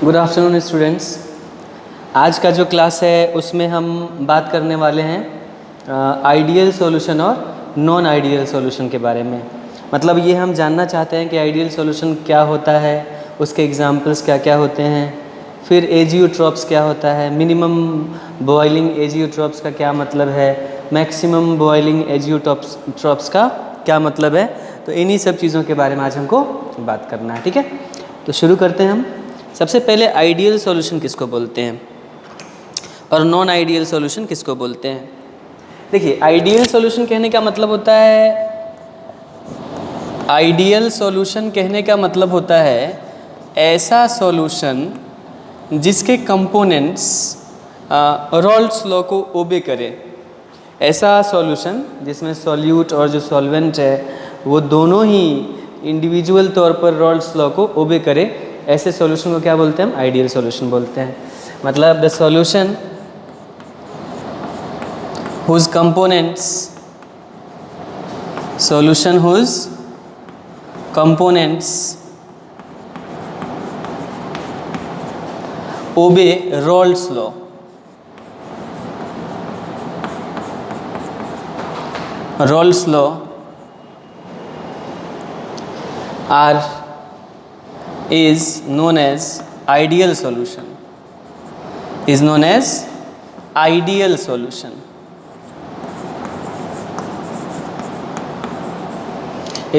Good afternoon students. आज का जो क्लास है उसमें हम बात करने वाले हैं आइडियल सॉल्यूशन और नॉन आइडियल सॉल्यूशन के बारे में। मतलब ये हम जानना चाहते हैं कि आइडियल सॉल्यूशन क्या होता है, उसके एग्जांपल्स क्या क्या होते हैं, फिर एजियोट्रॉप्स क्या होता है, मिनिमम बॉइलिंग एजियोट्रॉप्स का क्या मतलब है, मैक्सिमम बॉइलिंग एजियोट्रॉप्स का क्या मतलब है। तो इन्हीं सब चीज़ों के बारे में आज हमको बात करना है। ठीक है, तो शुरू करते हैं हम। सबसे पहले आइडियल सॉल्यूशन किसको बोलते हैं और नॉन आइडियल सॉल्यूशन किसको बोलते हैं। देखिए, आइडियल सॉल्यूशन कहने का मतलब होता है, आइडियल सॉल्यूशन कहने का मतलब होता है ऐसा सॉल्यूशन जिसके कंपोनेंट्स रॉल्स लॉ को ओबे करे। ऐसा सॉल्यूशन जिसमें सॉल्यूट और जो सॉल्वेंट है वो दोनों ही इंडिविजुअल तौर पर रॉल्स लॉ को ओबे करे, ऐसे सॉल्यूशन को क्या बोलते हैं हम? आइडियल सॉल्यूशन बोलते हैं। मतलब the solution whose components obey Rolle's law. Rolle's law is known as ideal solution. Is known as ideal solution.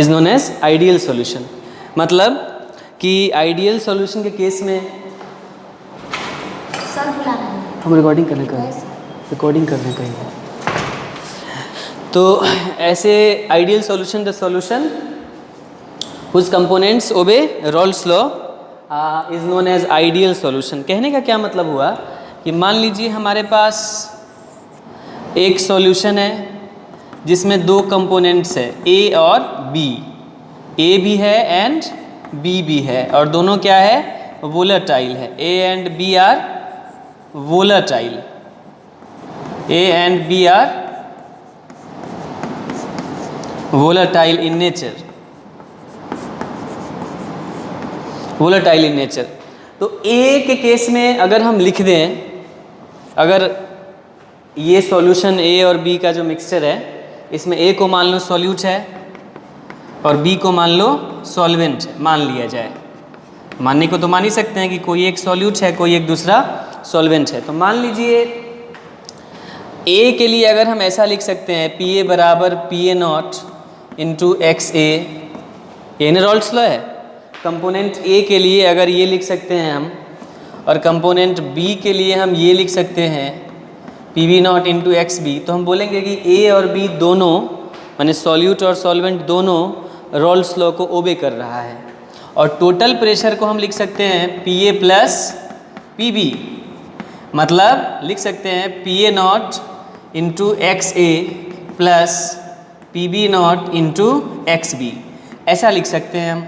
Is known as ideal solution. मतलब कि आइडियल सॉल्यूशन के केस में सर बुलाना है, हम रिकॉर्डिंग करने का ही है। तो ऐसे ideal solution, the solution whose components obey Rolle's law is known as ideal solution। कहने का क्या मतलब हुआ कि मान लीजिए हमारे पास एक सॉल्यूशन है जिसमें दो कंपोनेंट्स है, ए और बी। ए भी है एंड बी भी है, और दोनों क्या है? वोलेटाइल है। A and B are volatile. A and B are volatile in nature. Volatile in nature. तो ए के केस में अगर हम लिख दें, अगर ये सॉल्यूशन ए और बी का जो मिक्सचर है, इसमें ए को मान लो सॉल्यूट है और बी को मान लो सॉल्वेंट मान लिया जाए। मानने को तो मान ही सकते हैं कि कोई एक सॉल्यूट है, कोई एक दूसरा सॉल्वेंट है। तो मान लीजिए ए के लिए अगर हम ऐसा लिख सकते हैं, पी ए बराबर P A not into X A. ये ना रॉल्स लॉ है। कंपोनेंट ए के लिए अगर ये लिख सकते हैं हम, और कंपोनेंट बी के लिए हम ये लिख सकते हैं P B not into X B. तो हम बोलेंगे कि ए और बी दोनों, माने सॉल्यूट और सॉल्वेंट दोनों रॉल्स लॉ को ओबे कर रहा है। और टोटल प्रेशर को हम लिख सकते हैं P A plus P B. मतलब लिख सकते हैं P A not into X A plus P B not into X B. ऐसा लिख सकते हैं हम।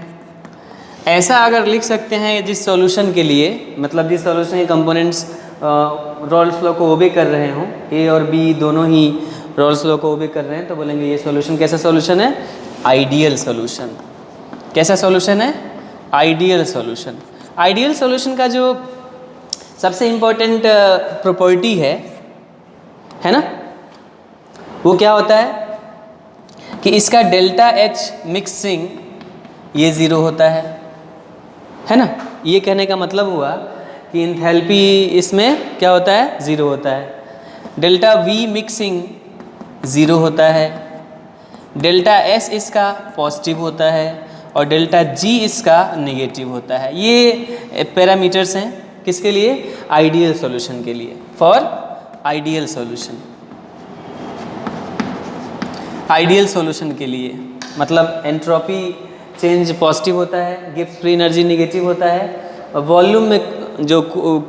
ऐसा अगर लिख सकते हैं जिस सॉल्यूशन के लिए, मतलब जिस सॉल्यूशन के कंपोनेंट्स रॉल्स लॉ को ओबे कर रहे हों, ए और बी दोनों ही रॉल्स लॉ को ओबे कर रहे हैं, तो बोलेंगे ये सॉल्यूशन कैसा सॉल्यूशन है? Ideal solution. कैसा सॉल्यूशन है? Ideal solution. आइडियल सॉल्यूशन का जो सबसे इम्पोर्टेंट प्रॉपर्टी है ना, वो क्या होता है कि इसका डेल्टा एच मिक्सिंग ये ज़ीरो होता है ना। ये कहने का मतलब हुआ कि इंथैल्पी इसमें क्या होता है? ज़ीरो होता है। डेल्टा वी मिक्सिंग ज़ीरो होता है। डेल्टा एस इसका पॉजिटिव होता है और डेल्टा जी इसका नेगेटिव होता है। ये पैरामीटर्स हैं किसके लिए? आइडियल सॉल्यूशन के लिए। For ideal solution, ideal solution के लिए मतलब एंट्रोपी चेंज पॉजिटिव होता है, गिब्स फ्री एनर्जी नेगेटिव होता है, और वॉल्यूम में जो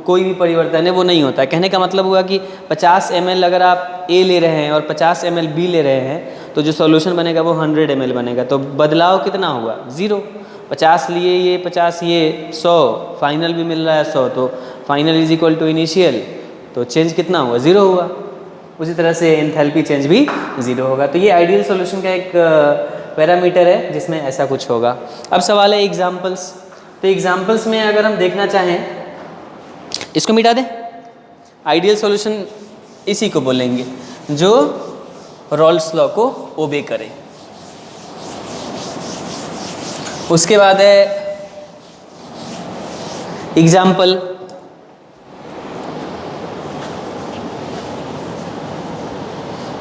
कोई भी परिवर्तन है वो नहीं होता है। कहने का मतलब हुआ कि 50 ml अगर आप ए ले रहे हैं और 50 ml बी ले रहे हैं, तो जो सॉल्यूशन बनेगा वो 100 ml बनेगा। तो बदलाव कितना हुआ? ज़ीरो। 50 लिए ये, 50 ये, 100, फाइनल भी मिल रहा है 100, तो final is equal to initial, तो चेंज कितना हुआ? ज़ीरो हुआ। उसी तरह से एंथैल्पी चेंज भी ज़ीरो होगा। तो ये आइडियल सॉल्यूशन का एक पैरामीटर है जिसमें ऐसा कुछ होगा। अब सवाल है एग्जाम्पल्स। तो एग्जाम्पल्स में अगर हम देखना चाहें इसको मिटा दें। आइडियल सॉल्यूशन इसी को बोलेंगे जो रॉल्स लॉ को ओबे करे। उसके बाद है एग्जाम्पल।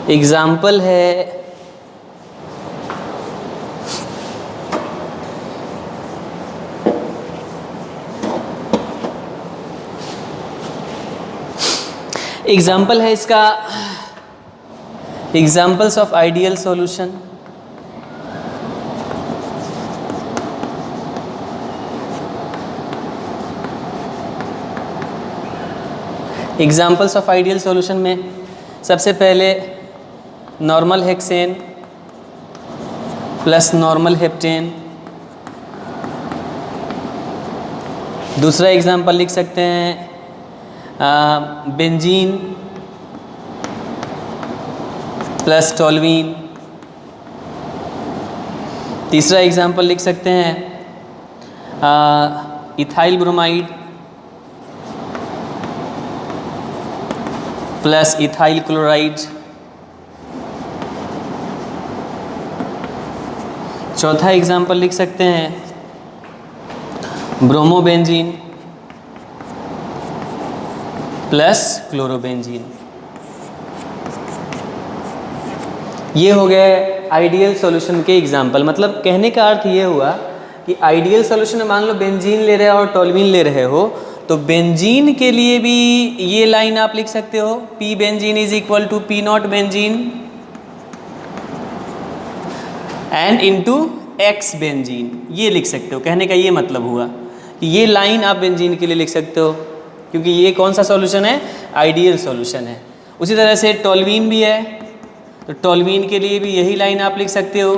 एग्जाम्पल है इसका examples of ideal solution. Examples of ideal solution में सबसे पहले normal hexane plus normal heptane. दूसरा एग्जाम्पल लिख सकते हैं बेंजीन प्लस टोल्यूइन। तीसरा एग्जाम्पल लिख सकते हैं ethyl bromide plus ethyl chloride. चौथा एग्जाम्पल लिख सकते हैं ब्रोमोबेंजीन प्लस क्लोरोबेंजीन। ये हो गए आइडियल सॉल्यूशन के एग्जाम्पल। मतलब कहने का अर्थ ये हुआ कि आइडियल सॉल्यूशन में मान लो बेंजीन ले रहे हो और टोल्यूइन ले रहे हो, तो बेंजीन के लिए भी ये लाइन आप लिख सकते हो, P benzene is equal to P nought benzene and into X benzene, ये लिख सकते हो। कहने का ये मतलब हुआ कि ये लाइन आप बेंजीन के लिए लिख सकते हो, क्योंकि ये कौन सा सॉल्यूशन है, आइडियल सॉल्यूशन है। उसी तरह से टोल्यूइन भी है, तो टोल्यूइन के लिए भी यही लाइन आप लिख सकते हो,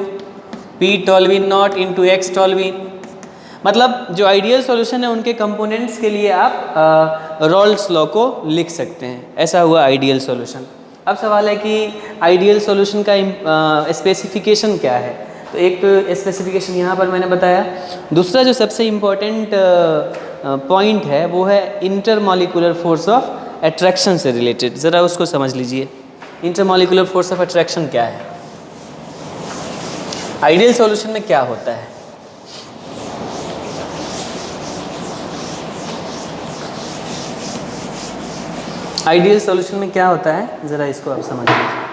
P toluene not into x toluene. मतलब जो आइडियल सॉल्यूशन है उनके कंपोनेंट्स के लिए आप रॉल्स लॉ को लिख सकते हैं। ऐसा हुआ आइडियल सॉल्यूशन। अब सवाल है कि आइडियल सॉल्यूशन का स्पेसिफिकेशन क्या है। तो एक तो स्पेसिफिकेशन यहाँ पर मैंने बताया। दूसरा जो सबसे इम्पोर्टेंट पॉइंट है वो है इंटरमॉलिक्यूलर फोर्स ऑफ अट्रैक्शन से रिलेटेड। ज़रा उसको समझ लीजिए। इंटरमॉलिक्यूलर फोर्स ऑफ अट्रैक्शन क्या है, आइडियल सॉल्यूशन में क्या होता है। आइडियल सॉल्यूशन में क्या होता है, ज़रा इसको आप समझ लीजिए।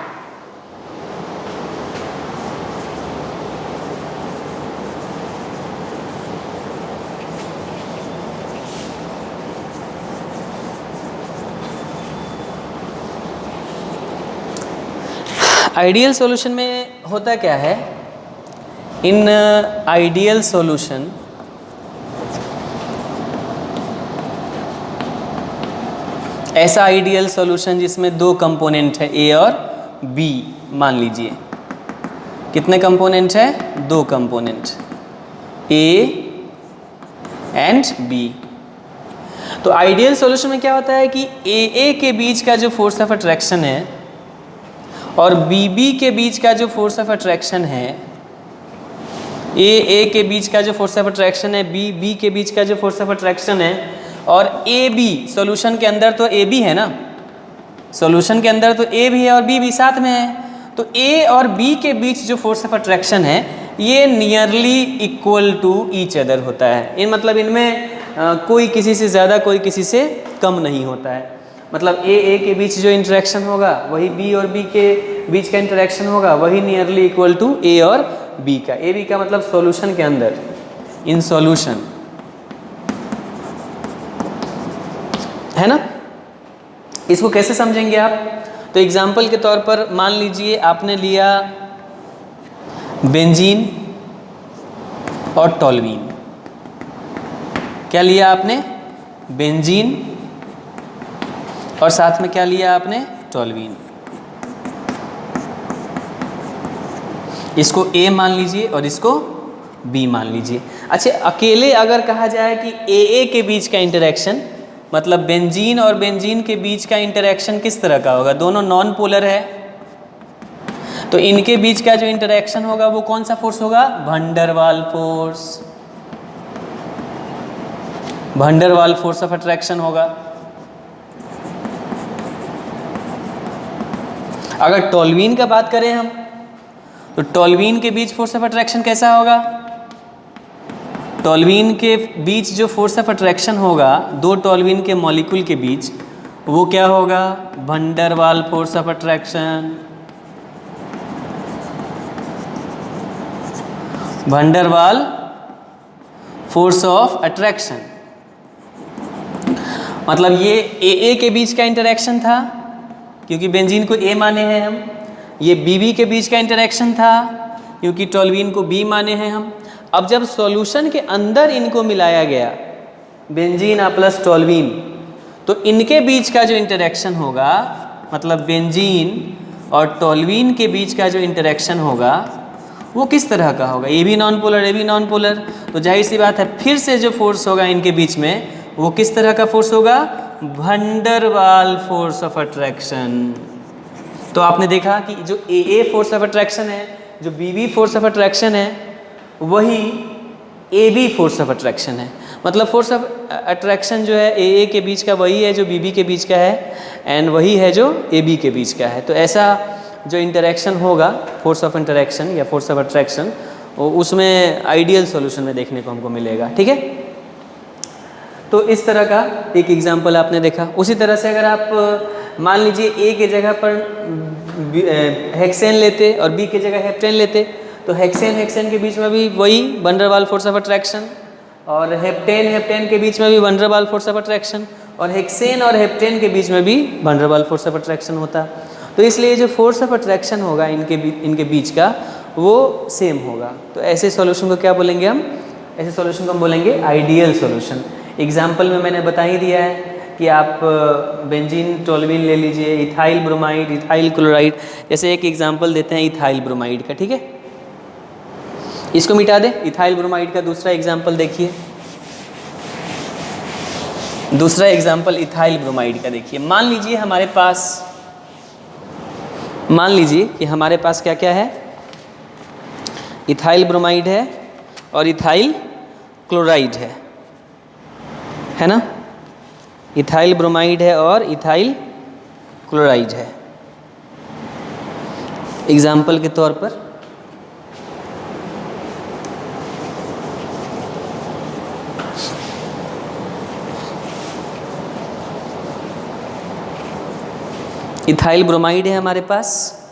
आइडियल सॉल्यूशन में होता क्या है, इन आइडियल सॉल्यूशन ऐसा आइडियल सॉल्यूशन जिसमें दो कंपोनेंट है ए और बी, मान लीजिए कितने कंपोनेंट है, दो कंपोनेंट ए एंड बी। तो आइडियल सॉल्यूशन में क्या होता है कि ए के बीच का जो फोर्स ऑफ अट्रैक्शन है और बी के बीच का जो फोर्स ऑफ अट्रैक्शन है, ए के बीच का जो फोर्स ऑफ अट्रैक्शन है, बी के बीच का जो फोर्स ऑफ अट्रैक्शन है, और ए बी सॉल्यूशन के अंदर तो ए बी है ना, सॉल्यूशन के अंदर तो ए भी है और बी भी साथ में है। तो ए और बी के बीच जो फोर्स ऑफ अट्रैक्शन है ये nearly equal to each other होता है। इन मतलब इनमें कोई किसी से ज़्यादा कोई किसी से कम नहीं होता है। मतलब ए के बीच जो इंटरेक्शन होगा वही बी और बी के बीच का इंटरेक्शन होगा, वही नियरली इक्वल टू ए और बी का। ए बी का मतलब सॉल्यूशन के अंदर, इन सॉल्यूशन, है ना। इसको कैसे समझेंगे आप, तो एग्जाम्पल के तौर पर मान लीजिए आपने लिया बेंजीन और टोल्यूइन। क्या लिया आपने, बेंजीन, और साथ में क्या लिया आपने, टोल्यूइन। इसको ए मान लीजिए और इसको बी मान लीजिए। अच्छा, अकेले अगर कहा जाए कि ए के बीच का इंटरेक्शन, मतलब बेंजीन और बेंजीन के बीच का इंटरेक्शन किस तरह का होगा, दोनों नॉन पोलर है, तो इनके बीच का जो इंटरेक्शन होगा वो कौन सा फोर्स होगा, van der Waals force, van der Waals force of attraction होगा। अगर टोल्यूइन का बात करें हम, तो टोल्यूइन के बीच फोर्स ऑफ अट्रैक्शन कैसा होगा? टोल्यूइन के बीच जो फोर्स ऑफ अट्रैक्शन होगा दो टोल्यूइन के मॉलिक्यूल के बीच, वो क्या होगा? Van der Waal force of attraction. Van der Waal force of attraction, मतलब ये ए के बीच का इंटरेक्शन था, क्योंकि बेंजीन को ए माने हैं हम। ये बी के बीच का इंटरेक्शन था, क्योंकि टोल्यूइन को बी माने हैं हम। अब जब सॉल्यूशन के अंदर इनको मिलाया गया, बेंजीन आ प्लस टोल्यूइन, तो इनके बीच का जो इंटरेक्शन होगा, मतलब बेंजीन और टोल्यूइन के बीच का जो इंटरेक्शन होगा वो किस तरह का होगा? ए भी नॉन पोलर, ए भी नॉन पोलर, तो जाहिर सी बात है फिर से जो फोर्स होगा इनके बीच में वो किस तरह का फोर्स होगा? Van der Waal force of attraction. तो आपने देखा कि जो ए फोर्स ऑफ अट्रैक्शन है, जो बी फोर्स ऑफ अट्रैक्शन है, वही A B force of attraction है। मतलब फोर्स ऑफ अट्रैक्शन जो है ए के बीच का वही है जो बी के बीच का है, एंड वही है जो ए बी के बीच का है। तो ऐसा जो इंटरेक्शन होगा, फोर्स ऑफ इंटरेक्शन या फोर्स ऑफ अट्रैक्शन, उसमें आइडियल सॉल्यूशन में देखने को हमको मिलेगा। ठीक है, तो इस तरह का एक एग्जांपल आपने देखा। उसी तरह से अगर आप मान लीजिए ए के जगह पर हेक्सेन लेते और बी के जगह हेप्टेन लेते, तो हेक्सेन के बीच में भी वही van der Waal force of attraction, और हेप्टेन के बीच में भी van der Waal force of attraction, और हेक्सेन और हेप्टेन के बीच में भी van der Waal force of attraction होता। तो इसलिए जो फोर्स ऑफ अट्रैक्शन होगा इनके बीच का वो सेम होगा। तो ऐसे सॉल्यूशन को क्या बोलेंगे हम? ऐसे सॉल्यूशन को हम बोलेंगे आइडियल सॉल्यूशन। एग्जाम्पल में मैंने बता ही दिया है कि आप बेंजीन टोल्यूइन ले लीजिए, इथाइल ब्रोमाइड, इथाइल क्लोराइड, जैसे एक एग्जाम्पल देते हैं इथाइल ब्रोमाइड का। ठीक है, इसको मिटा दें। इथाइल ब्रोमाइड का दूसरा एग्जाम्पल देखिए, दूसरा एग्जाम्पल इथाइल ब्रोमाइड का देखिए। मान लीजिए कि हमारे पास क्या क्या है? इथाइल ब्रोमाइड है और इथाइल क्लोराइड है ना? इथाइल ब्रोमाइड है और इथाइल क्लोराइड है। एग्जाम्पल के तौर पर इथाइल ब्रोमाइड है हमारे पास,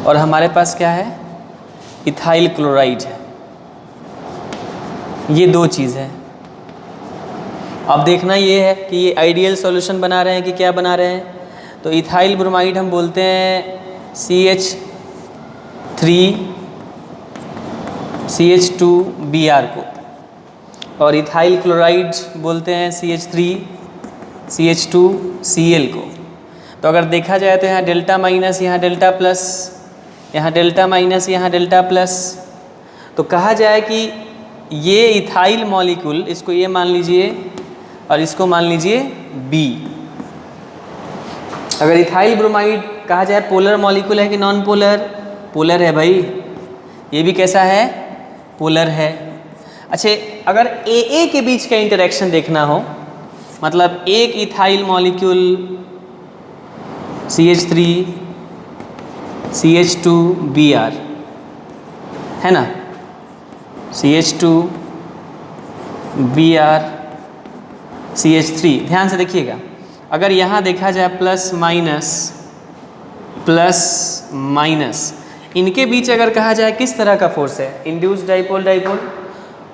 और हमारे पास क्या है? इथाइल क्लोराइड है। ये दो चीज़ है। अब देखना ये है कि ये आइडियल सॉल्यूशन बना रहे हैं कि क्या बना रहे हैं। तो इथाइल ब्रोमाइड हम बोलते हैं CH3CH2Br को, और इथाइल क्लोराइड बोलते हैं CH3CH2Cl को। तो अगर देखा जाए तो यहाँ डेल्टा माइनस, यहाँ डेल्टा प्लस, यहाँ डेल्टा माइनस, यहाँ डेल्टा प्लस। तो कहा जाए कि ये इथाइल मॉलिक्यूल, इसको ये मान लीजिए और इसको मान लीजिए B। अगर इथाइल ब्रोमाइड कहा जाए पोलर मॉलिक्यूल है कि नॉन पोलर? पोलर है भाई, ये भी कैसा है? पोलर है। अच्छा, अगर ए के बीच का इंटरेक्शन देखना हो, मतलब एक इथाइल मॉलिक्यूल CH3CH2Br है ना, CH2Br CH3, ध्यान से देखिएगा। अगर यहाँ देखा जाए प्लस माइनस, इनके बीच अगर कहा जाए किस तरह का फोर्स है? इंड्यूस डाइपोल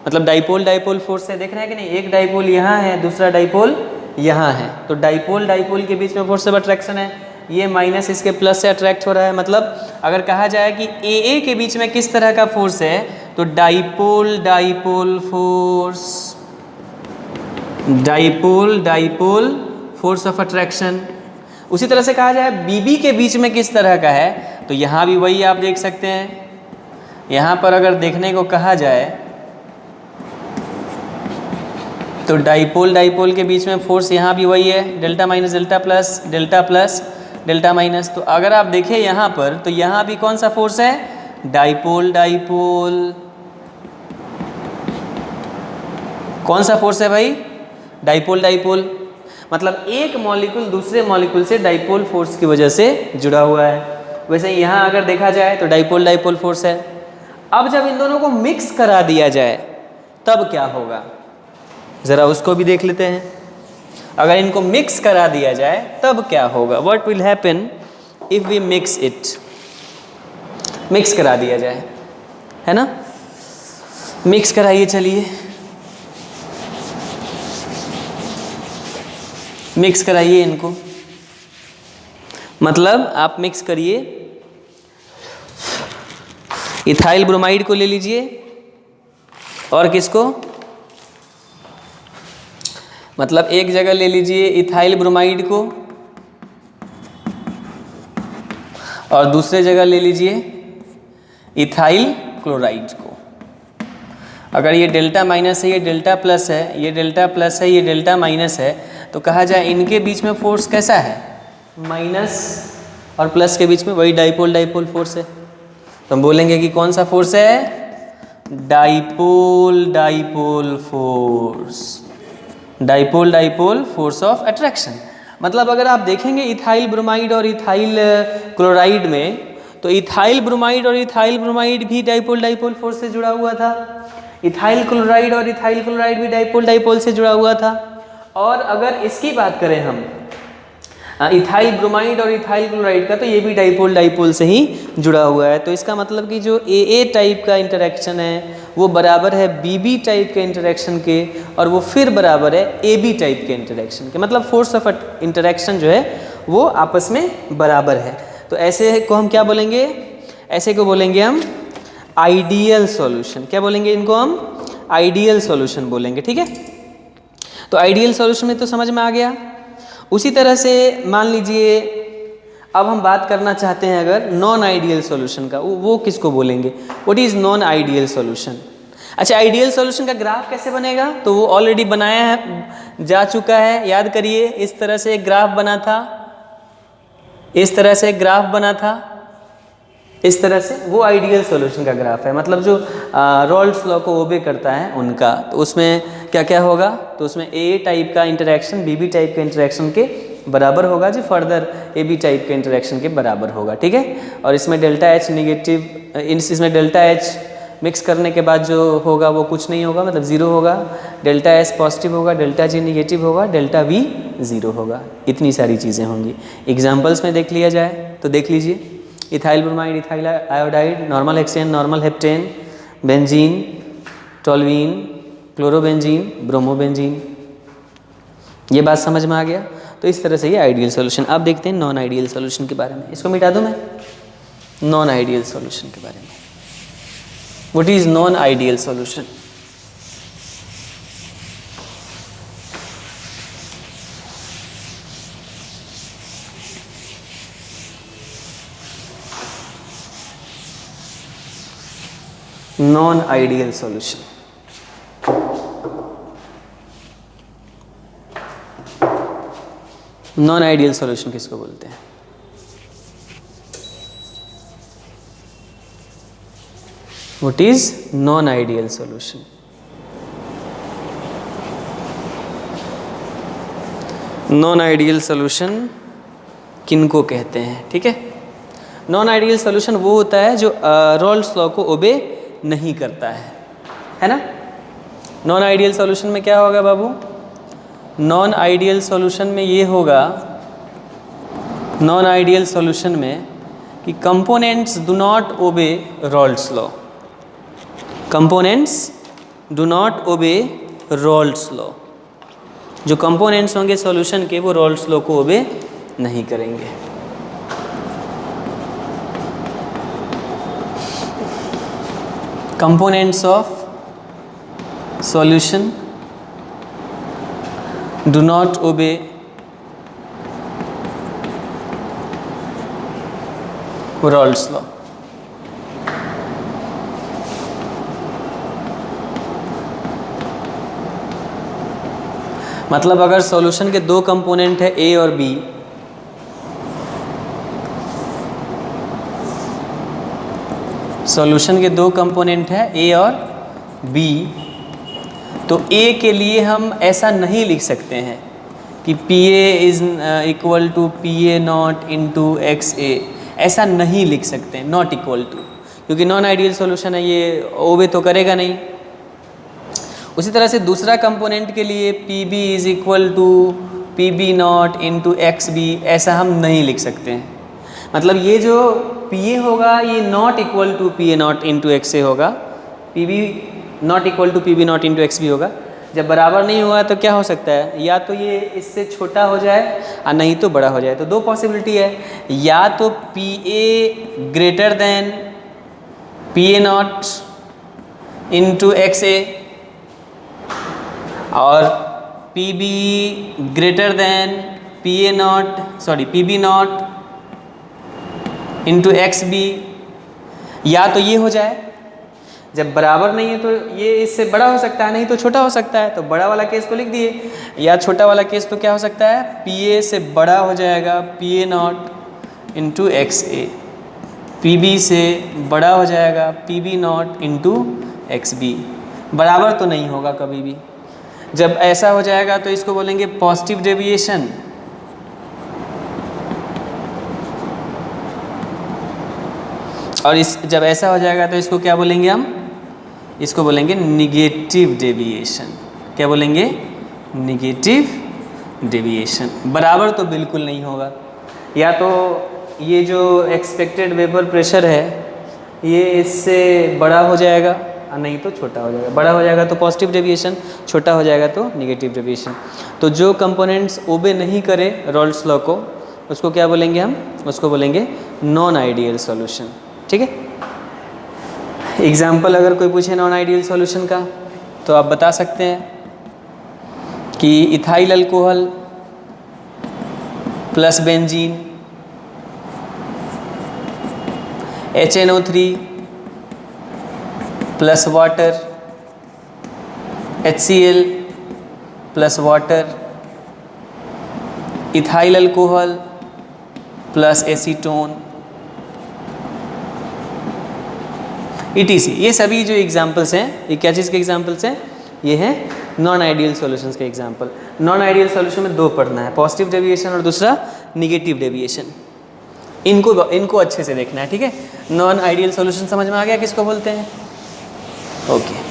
मतलब डाइपोल फोर्स है। देख रहे हैं कि नहीं? एक डाइपोल यहाँ है, दूसरा डाइपोल यहाँ है, तो डाइपोल के बीच में फोर्स ऑफ अट्रैक्शन है। ये माइनस इसके प्लस से अट्रैक्ट हो रहा है। मतलब अगर कहा जाए कि ए के बीच में किस तरह का फोर्स है, तो डाइपोल फोर्स ऑफ अट्रैक्शन। उसी तरह से कहा जाए बीबी के बीच में किस तरह का है, तो यहाँ भी वही आप देख सकते हैं। यहाँ पर अगर देखने को कहा जाए तो डाइपोल के बीच में फोर्स यहाँ भी वही है, delta minus delta plus delta minus. तो अगर आप देखें यहाँ पर, तो यहाँ भी कौन सा फोर्स है? डाइपोल। कौन सा फोर्स है भाई? डाइपोल डाइपोल, मतलब एक मॉलिक्यूल दूसरे मॉलिक्यूल से डाइपोल फोर्स की वजह से जुड़ा हुआ है। वैसे यहाँ अगर देखा जाए तो डाइपोल डाइपोल फोर्स है। अब जब इन दोनों को मिक्स करा दिया जाए तब क्या होगा, ज़रा उसको भी देख लेते हैं। अगर इनको मिक्स करा दिया जाए तब क्या होगा, what will happen if we mix it, mix करा दिया जाए, है ना। मिक्स कराइए, चलिए मिक्स कराइए इनको, मतलब आप मिक्स करिए, इथाइल ब्रोमाइड को ले लीजिए और किसको, मतलब एक जगह ले लीजिए इथाइल ब्रोमाइड को और दूसरे जगह ले लीजिए इथाइल क्लोराइड को। अगर ये डेल्टा माइनस है, ये डेल्टा प्लस है, ये डेल्टा प्लस है, ये डेल्टा माइनस है, तो कहा जाए इनके बीच में फोर्स कैसा है, माइनस और प्लस के बीच में वही डाइपोल डाइपोल फोर्स है। तो हम बोलेंगे कि कौन सा फोर्स है, dipole dipole force, dipole dipole force of attraction. मतलब अगर आप देखेंगे इथाइल ब्रोमाइड और इथाइल क्लोराइड में, तो इथाइल ब्रोमाइड और इथाइल ब्रोमाइड भी डाइपोल डाइपोल फोर्स से जुड़ा हुआ था, इथाइल क्लोराइड और इथाइल क्लोराइड भी डाइपोल डाइपोल से जुड़ा हुआ था। और अगर इसकी बात करें हम इथाइल ब्रोमाइड और इथाइल क्लोराइड का, तो ये भी डाइपोल डाइपोल से ही जुड़ा हुआ है। तो इसका मतलब कि जो ए टाइप का इंटरेक्शन है वो बराबर है बीबी टाइप के इंटरेक्शन के, और वो फिर बराबर है एबी टाइप के इंटरेक्शन के। मतलब फोर्स ऑफ इंटरेक्शन जो है वो आपस में बराबर है। तो ऐसे को हम क्या बोलेंगे, ऐसे को बोलेंगे हम आइडियल सॉल्यूशन। क्या बोलेंगे इनको हम, आइडियल सॉल्यूशन बोलेंगे, ठीक है। तो आइडियल सॉल्यूशन में तो समझ में आ गया। उसी तरह से मान लीजिए अब हम बात करना चाहते हैं अगर नॉन आइडियल सॉल्यूशन का, वो किसको बोलेंगे, what is non ideal solution. अच्छा, आइडियल सॉल्यूशन का ग्राफ कैसे बनेगा, तो वो ऑलरेडी बनाया है, जा चुका है, याद करिए। इस तरह से एक ग्राफ बना था, इस तरह से एक ग्राफ बना था, इस तरह से, वो आइडियल सॉल्यूशन का ग्राफ है। मतलब जो रॉल्स लॉ को ओबे करता है उनका। तो उसमें क्या क्या होगा, तो उसमें ए टाइप का इंटरेक्शन बीबी टाइप के इंटरेक्शन के बराबर होगा, जो फर्दर ए बी टाइप के इंटरेक्शन के बराबर होगा, ठीक है। और इसमें डेल्टा एच निगेटिव, इसमें डेल्टा एच मिक्स करने के बाद जो होगा वो कुछ नहीं होगा, मतलब ज़ीरो होगा। डेल्टा एस पॉजिटिव होगा, डेल्टा जी निगेटिव होगा, डेल्टा वी ज़ीरो होगा। इतनी सारी चीज़ें होंगी। एग्जाम्पल्स में देख लिया जाए तो देख लीजिए, ethyl bromide, ethyl iodide, normal hexane, normal heptane, benzene, toluene, chlorobenzene, bromobenzene. ये बात समझ में आ गया। तो इस तरह से ये आइडियल सॉल्यूशन। अब देखते हैं नॉन आइडियल सॉल्यूशन के बारे में। इसको मिटा दूं मैं, नॉन आइडियल सॉल्यूशन के बारे में। What is non ideal solution. Non ideal solution, non ideal solution किसको बोलते हैं, what is non ideal solution. Non ideal solution किनको कहते हैं, ठीक है। नॉन आइडियल सॉल्यूशन वो होता है जो रॉल्स लॉ को ओबे नहीं करता है ना। नॉन आइडियल सॉल्यूशन में क्या होगा बाबू, नॉन आइडियल सॉल्यूशन में ये होगा, नॉन आइडियल सॉल्यूशन में कि components do not obey Rawls law, components do not obey Rawls law. जो कंपोनेंट्स होंगे सॉल्यूशन के वो रॉल्स लॉ को ओबे नहीं करेंगे। components of solution do not obey Rolle's law। मतलब अगर सॉल्यूशन के दो कंपोनेंट है ए और बी, सॉल्यूशन के दो कंपोनेंट है ए और बी, तो ए के लिए हम ऐसा नहीं लिख सकते हैं कि P A is equal to P A not into X A, ऐसा नहीं लिख सकते हैं, नॉट इक्वल टू, क्योंकि नॉन आइडियल सॉल्यूशन है, ये ओबे तो करेगा नहीं। उसी तरह से दूसरा कंपोनेंट के लिए P B is equal to P B not into X B, ऐसा हम नहीं लिख सकते हैं। मतलब ये जो पी ए होगा ये not equal to P A not into X A होगा, P B not equal to P B not into X B होगा। जब बराबर नहीं हुआ तो क्या हो सकता है, या तो ये इससे छोटा हो जाए और नहीं तो बड़ा हो जाए। तो दो पॉसिबिलिटी है, या तो P A greater than P A not into X A और P B greater than P A not P B not into X B, या तो ये हो जाए। जब बराबर नहीं है तो ये इससे बड़ा हो सकता है, नहीं तो छोटा हो सकता है। तो बड़ा वाला केस तो लिख दिए, या छोटा वाला केस तो क्या हो सकता है, पी ए से बड़ा हो जाएगा P A not into X A, P B से बड़ा हो जाएगा P B not into X B. बराबर तो नहीं होगा कभी भी। जब ऐसा हो जाएगा तो इसको बोलेंगे पॉजिटिव डेविएशन, और जब ऐसा हो जाएगा तो इसको क्या बोलेंगे हम, इसको बोलेंगे निगेटिव डेविएशन। क्या बोलेंगे, निगेटिव डेविएशन। बराबर तो बिल्कुल नहीं होगा, या तो ये जो एक्सपेक्टेड वेपर प्रेशर है ये इससे बड़ा हो जाएगा और नहीं तो छोटा हो जाएगा। बड़ा हो जाएगा तो पॉजिटिव डेविएशन, छोटा हो जाएगा तो निगेटिव डेविएशन। तो जो कंपोनेंट्स ओबे नहीं करे रॉल्ड्स लॉ को, उसको क्या बोलेंगे हम, उसको बोलेंगे नॉन आइडियल सॉल्यूशन। ठीक है। एग्जाम्पल अगर कोई पूछे नॉन आइडियल सॉल्यूशन का तो आप बता सकते हैं कि ethyl alcohol plus benzene HNO3 plus water HCl plus water, ethyl alcohol plus acetone ETC। ये सभी जो एग्जाम्पल्स हैं ये क्या चीज़ के एग्जाम्पल्स हैं, ये हैं नॉन आइडियल सॉल्यूशंस के एग्जाम्पल। नॉन आइडियल सॉल्यूशन में दो पढ़ना है, पॉजिटिव डेविएशन और दूसरा निगेटिव डेविएशन। इनको अच्छे से देखना है। ठीक है। नॉन आइडियल सॉल्यूशन समझ में आ गया किसको बोलते हैं। ओके।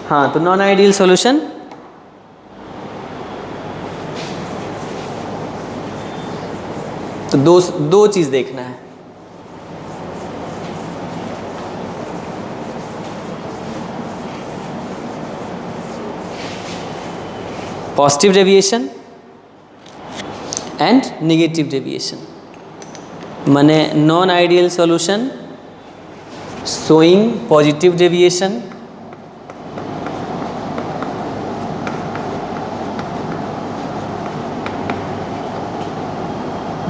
हाँ, तो नॉन आइडियल सॉल्यूशन तो दो चीज़ देखना है। Positive deviation and negative deviation. माने non ideal solution showing positive deviation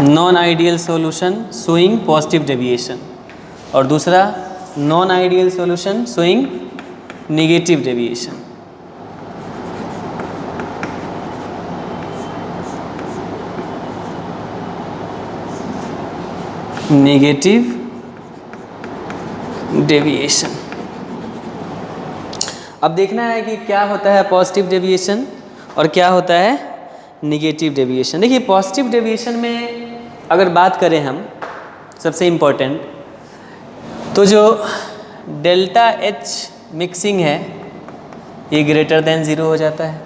non ideal solution showing positive deviation, और दूसरा non ideal solution showing negative deviation. Negative deviation. अब देखना है कि क्या होता है पॉजिटिव डेविएशन और क्या होता है नेगेटिव डेविएशन। देखिए पॉजिटिव डेविएशन में अगर बात करें हम, सबसे इम्पोर्टेंट तो जो डेल्टा H मिक्सिंग है ये ग्रेटर देन 0 हो जाता है।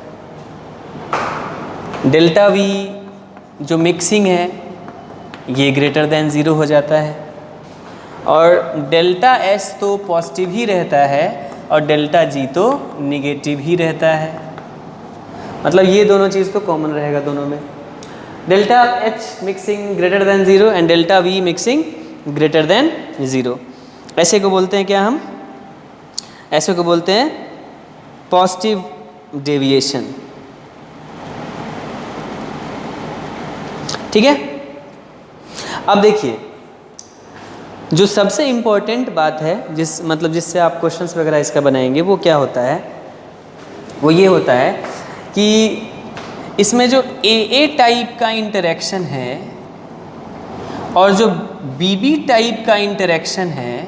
डेल्टा V जो मिक्सिंग है ये ग्रेटर देन 0 हो जाता है, और डेल्टा S तो पॉजिटिव ही रहता है और डेल्टा G तो निगेटिव ही रहता है। मतलब ये दोनों चीज़ तो कॉमन रहेगा दोनों में। Delta H mixing greater than 0 and delta V mixing greater than 0। ऐसे को बोलते हैं क्या हम, ऐसे को बोलते हैं पॉजिटिव डेविएशन। ठीक है। अब देखिए जो सबसे इम्पोर्टेंट बात है जिससे आप क्वेश्चंस वगैरह इसका बनाएंगे वो क्या होता है, वो ये होता है कि इसमें जो AA टाइप का इंटरेक्शन है और जो BB टाइप का इंटरेक्शन है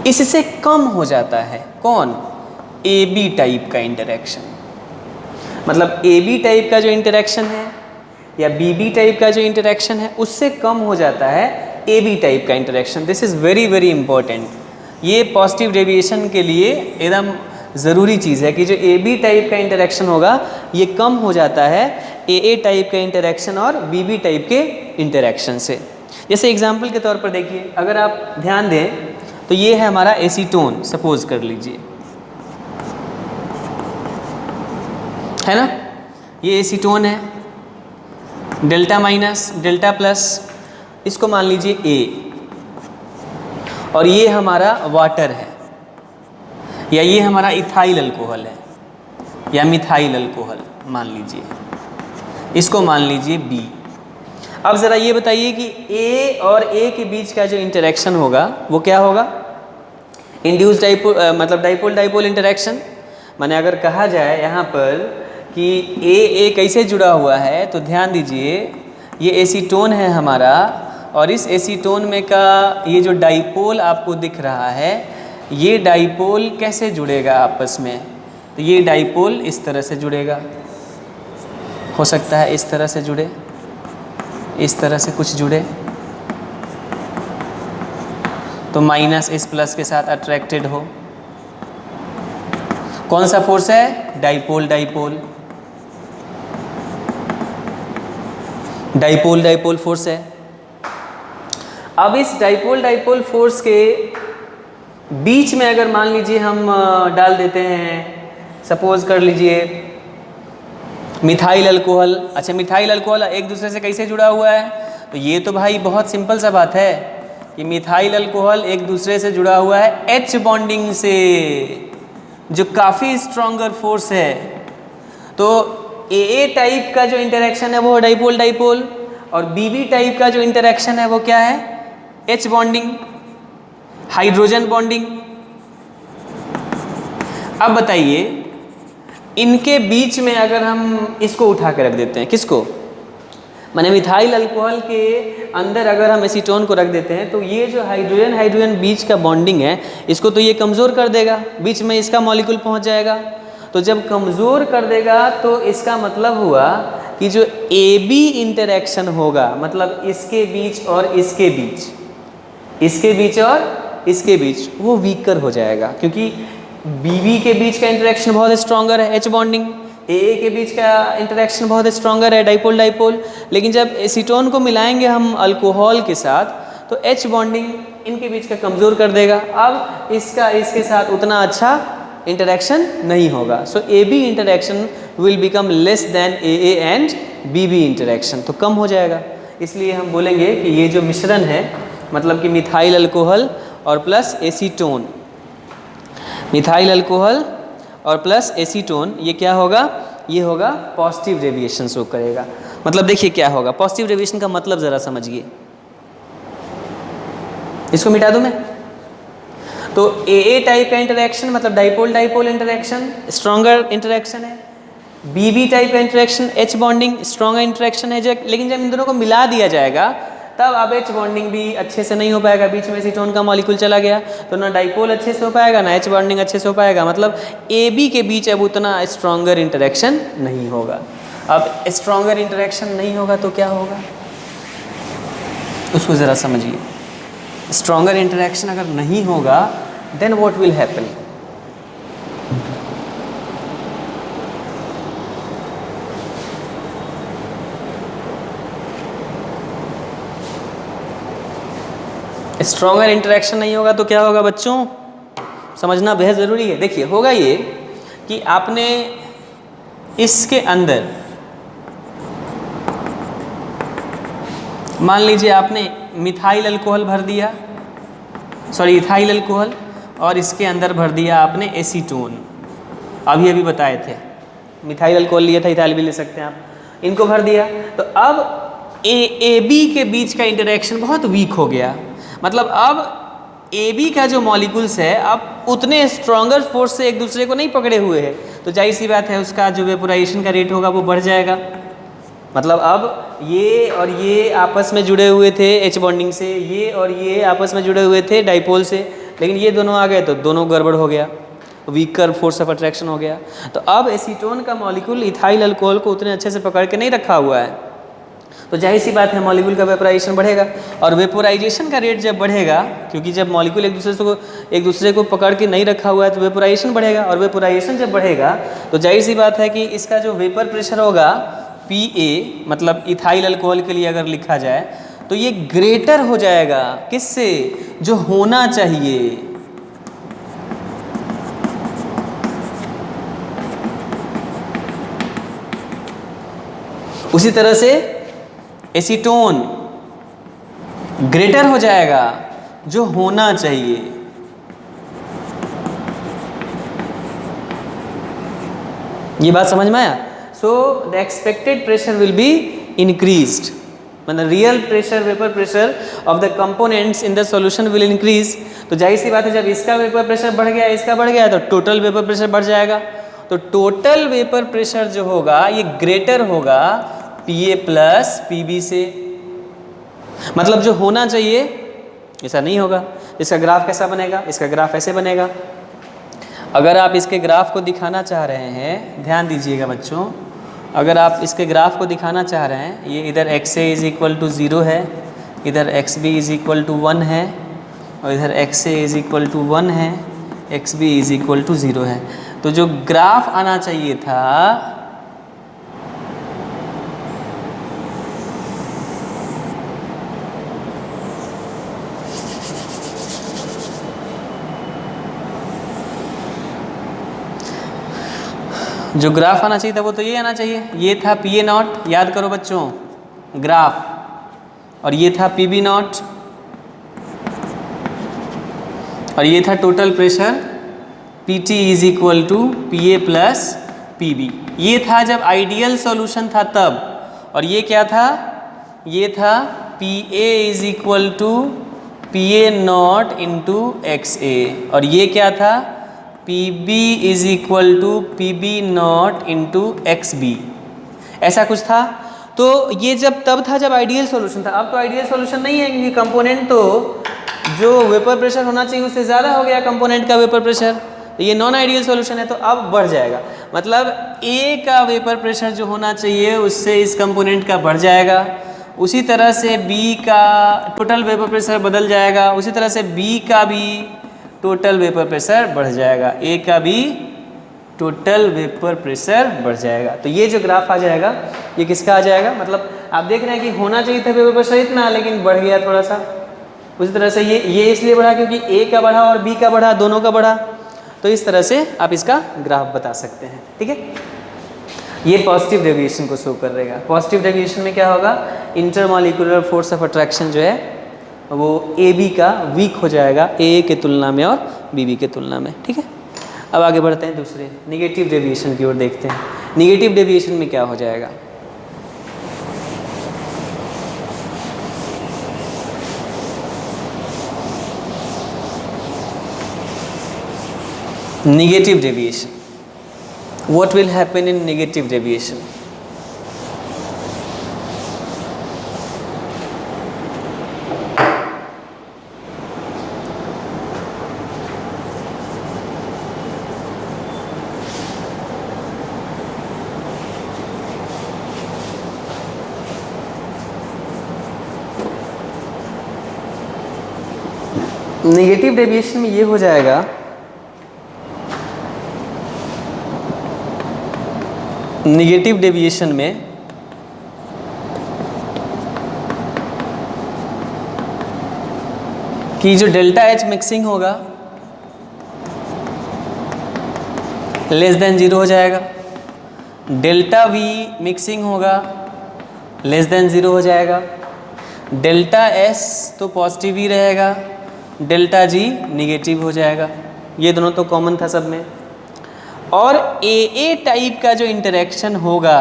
इससे कम हो जाता है। कौन? AB टाइप का इंटरेक्शन। मतलब AB टाइप का जो इंटरेक्शन है या BB टाइप का जो इंटरेक्शन है उससे कम हो जाता है AB टाइप का interaction. This is very very important. ये पॉजिटिव डेविएशन के लिए एकदम ज़रूरी चीज़ है कि जो AB टाइप का इंटरेक्शन होगा ये कम हो जाता है AA टाइप का इंटरेक्शन और BB टाइप के इंटरेक्शन से। जैसे एग्जाम्पल के तौर पर देखिए, अगर आप ध्यान दें तो ये है हमारा एसीटोन, सपोज कर लीजिए, है ना। ये एसीटोन है, डेल्टा माइनस डेल्टा प्लस, इसको मान लीजिए A, और ये हमारा वाटर है या ये हमारा इथाइल अल्कोहल है या मिथाइल अल्कोहल मान लीजिए, इसको मान लीजिए B। अब ज़रा ये बताइए कि A और A के बीच का जो इंटरेक्शन होगा वो क्या होगा? इंड्यूस डाइपोल, मतलब डाइपोल डाइपोल इंटरेक्शन। माने अगर कहा जाए यहाँ पर कि AA कैसे जुड़ा हुआ है तो ध्यान दीजिए, ये एसीटोन है हमारा और इस एसीटोन में का ये जो डाइपोल आपको दिख रहा है ये डाइपोल कैसे जुड़ेगा आपस में? तो ये डाइपोल इस तरह से जुड़ेगा, हो सकता है इस तरह से जुड़े, इस तरह से कुछ जुड़े, तो माइनस इस प्लस के साथ अट्रैक्टेड हो। कौन सा फोर्स है? Dipole dipole, dipole dipole force है। अब इस डाइपोल डाइपोल फोर्स के बीच में अगर मान लीजिए हम डाल देते हैं, सपोज कर लीजिए मिथाइल अल्कोहल। अच्छा, मिथाइल अल्कोहल एक दूसरे से कैसे जुड़ा हुआ है? तो ये तो भाई बहुत सिंपल सा बात है कि मिथाइल अल्कोहल एक दूसरे से जुड़ा हुआ है H बॉन्डिंग से, जो काफ़ी स्ट्रॉन्गर फोर्स है। तो AA टाइप का जो इंटरेक्शन है वो डाइपोल डाइपोल, और BB टाइप का जो इंटरेक्शन है वो क्या है? H bonding, hydrogen bonding. अब बताइए, इनके बीच में अगर हम इसको उठा के रख देते हैं, किसको? माने मिथाइल अल्कोहल के अंदर अगर हम एसीटोन को रख देते हैं तो ये जो हाइड्रोजन हाइड्रोजन बीच का बॉन्डिंग है इसको तो ये कमज़ोर कर देगा, बीच में इसका मॉलिक्यूल पहुंच जाएगा। तो जब कमज़ोर कर देगा तो इसका मतलब हुआ कि जो AB इंटरेक्शन होगा, मतलब इसके बीच और इसके बीच, इसके बीच और इसके बीच, वो वीकर हो जाएगा, क्योंकि BB के बीच का इंटरेक्शन बहुत स्ट्रॉन्गर है H बॉन्डिंग, AA के बीच का इंटरेक्शन बहुत स्ट्रॉन्गर है डाइपोल डाइपोल। लेकिन जब एसीटोन को मिलाएंगे हम अल्कोहल के साथ तो H बॉन्डिंग इनके बीच का कमज़ोर कर देगा। अब इसका इसके साथ उतना अच्छा इंटरेक्शन नहीं होगा। सो AB interaction will become less than AA and BB interaction, तो कम हो जाएगा। इसलिए हम बोलेंगे कि ये जो मिश्रण है, मतलब कि मिथाइल अल्कोहल और प्लस एसीटोन, मिथाइल अल्कोहल और प्लस एसीटोन, ये क्या होगा? ये होगा पॉजिटिव डेविएशन शो करेगा। मतलब देखिए क्या होगा पॉजिटिव डेविएशन का मतलब, ज़रा समझिए। इसको मिटा दूं मैं? तो AA टाइप का इंटरेक्शन मतलब dipole dipole interaction, stronger interaction है। BB टाइप का interaction H bonding, stronger interaction है। लेकिन जब इन दोनों को मिला दिया जाएगा तब अब H बॉन्डिंग भी अच्छे से नहीं हो पाएगा, बीच में एसीटोन का मॉलिक्यूल चला गया तो ना डाइपोल अच्छे से हो पाएगा ना H बॉन्डिंग अच्छे से हो पाएगा। मतलब AB के बीच अब उतना स्ट्रॉन्गर इंटरेक्शन नहीं होगा। अब स्ट्रॉन्गर इंटरेक्शन नहीं होगा तो क्या होगा, उसको ज़रा समझिए। स्ट्रॉन्गर इंटरेक्शन अगर नहीं होगा then what will happen? Stronger interaction नहीं होगा तो क्या होगा बच्चों? समझना बेहद ज़रूरी है। देखिए होगा ये कि आपने इसके अंदर, मान लीजिए आपने मिथाइल अल्कोहल भर दिया, सॉरी इथाइल अल्कोहल, और इसके अंदर भर दिया आपने एसीटोन। अभी बताए थे मिथाइल अल्कोहल लिया था, इथाइल भी ले सकते हैं आप, इनको भर दिया। तो अब AB के बीच का इंटरेक्शन बहुत वीक हो गया, मतलब अब AB का जो मॉलिक्यूल्स है अब उतने स्ट्रॉन्गर फोर्स से एक दूसरे को नहीं पकड़े हुए हैं, तो जाहिर सी बात है उसका जो वेपोराइजेशन का रेट होगा वो बढ़ जाएगा। मतलब अब ये और ये आपस में जुड़े हुए थे H बॉन्डिंग से, ये और ये आपस में जुड़े हुए थे डाइपोल से, लेकिन ये दोनों आ गए तो दोनों गड़बड़ हो गया, वीकर फोर्स ऑफ अट्रैक्शन हो गया। तो अब एसीटोन का मॉलिक्यूल इथाइल अल्कोहल को उतने अच्छे से पकड़ के नहीं रखा हुआ है, तो जाहिर सी बात है मॉलिक्यूल का वेपोराइजेशन बढ़ेगा। और वेपोराइजेशन का रेट जब बढ़ेगा, क्योंकि जब मॉलिक्यूल एक दूसरे को पकड़ के नहीं रखा हुआ है तो वेपोराइजेशन बढ़ेगा, और वेपोराइजेशन जब बढ़ेगा तो जाहिर सी बात है कि इसका जो वेपर प्रेशर होगा PA, मतलब इथाइल अल्कोहल के लिए अगर लिखा जाए तो ये ग्रेटर हो जाएगा किससे, जो होना चाहिए। उसी तरह से एसीटोन ग्रेटर हो जाएगा जो होना चाहिए। ये बात समझ में आया? So the expected pressure will be increased, मतलब real pressure, vapour pressure of the components in the solution will increase. तो जाहिर सी बात है जब इसका वेपर प्रेशर बढ़ गया, इसका बढ़ गया, तो टोटल वेपर प्रेशर बढ़ जाएगा। तो टोटल वेपर प्रेशर जो होगा ये ग्रेटर होगा PA प्लस PB से, मतलब जो होना चाहिए ऐसा नहीं होगा। इसका ग्राफ कैसा बनेगा? इसका ग्राफ ऐसे बनेगा। अगर आप इसके ग्राफ को दिखाना चाह रहे हैं, ध्यान दीजिएगा बच्चों, अगर आप इसके ग्राफ को दिखाना चाह रहे हैं, ये इधर XA इज इक्वल टू 0 है, इधर XB इज इक्वल टू 1 है, और इधर XA इज इक्वल टू 1 है, XB इज इक्वल टू 0 है। तो जो ग्राफ आना चाहिए था वो तो ये आना चाहिए। ये था PA नॉट, याद करो बच्चों ग्राफ, और ये था PB नॉट, और ये था total pressure PT is equal to PA plus PB। ये था जब आइडियल सॉल्यूशन था तब, और ये क्या था? ये था PA is equal to PA nought into XA, और ये क्या था? PB is equal to PB nought into XB, ऐसा कुछ था। तो ये जब तब था जब आइडियल सॉल्यूशन था। अब तो आइडियल सॉल्यूशन नहीं है, क्योंकि कंपोनेंट तो जो वेपर प्रेशर होना चाहिए उससे ज़्यादा हो गया कंपोनेंट का वेपर प्रेशर, तो ये नॉन आइडियल सॉल्यूशन है, तो अब बढ़ जाएगा। मतलब A का वेपर प्रेशर जो होना चाहिए उससे इस कंपोनेंट का बढ़ जाएगा, उसी तरह से B का टोटल वेपर प्रेशर बदल जाएगा, उसी तरह से B का भी टोटल वेपर प्रेशर बढ़ जाएगा, A का भी टोटल वेपर प्रेशर बढ़ जाएगा। तो ये जो ग्राफ आ जाएगा ये किसका आ जाएगा? मतलब आप देख रहे हैं कि होना चाहिए था वेपर प्रेशर इतना, लेकिन बढ़ गया थोड़ा सा। उसी तरह से ये इसलिए बढ़ा क्योंकि A का बढ़ा और B का बढ़ा, दोनों का बढ़ा। तो इस तरह से आप इसका ग्राफ बता सकते हैं, ठीक है। ये पॉजिटिव डेविएशन को शो कर रहेगा। पॉजिटिव डेविएशन में क्या होगा? इंटरमॉलिक्यूलर फोर्स ऑफ अट्रैक्शन जो है वो AB का वीक हो जाएगा AA के तुलना में और BB के तुलना में, ठीक है। अब आगे बढ़ते हैं दूसरे निगेटिव डेविएशन की ओर देखते हैं। निगेटिव डेविएशन में क्या हो जाएगा? Negative deviation. What will happen in negative deviation? Negative deviation में ये हो जाएगा नेगेटिव डेविएशन में कि जो डेल्टा H मिक्सिंग होगा लेस देन 0 हो जाएगा, डेल्टा V मिक्सिंग होगा लेस देन 0 हो जाएगा, डेल्टा S तो पॉजिटिव ही रहेगा, डेल्टा G निगेटिव हो जाएगा। ये दोनों तो कॉमन था सब में। और AA टाइप का जो इंटरेक्शन होगा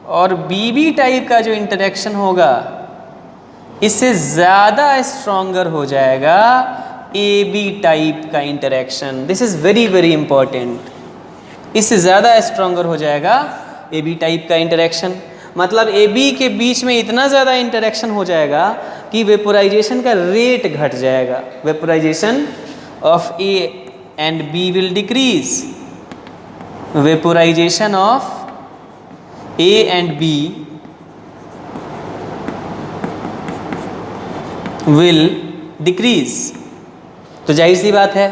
और BB टाइप का जो इंटरेक्शन होगा, इससे ज़्यादा स्ट्रॉन्गर हो जाएगा ए बी टाइप का interaction. This is very very important. इससे ज़्यादा स्ट्रॉन्गर हो जाएगा ए बी टाइप का इंटरेक्शन। मतलब ए बी के बीच में इतना ज़्यादा इंटरेक्शन हो जाएगा कि वेपोराइजेशन का रेट घट जाएगा। Vaporisation of A and B will decrease. Vaporisation of A and B will decrease. तो जाहिर सी बात है,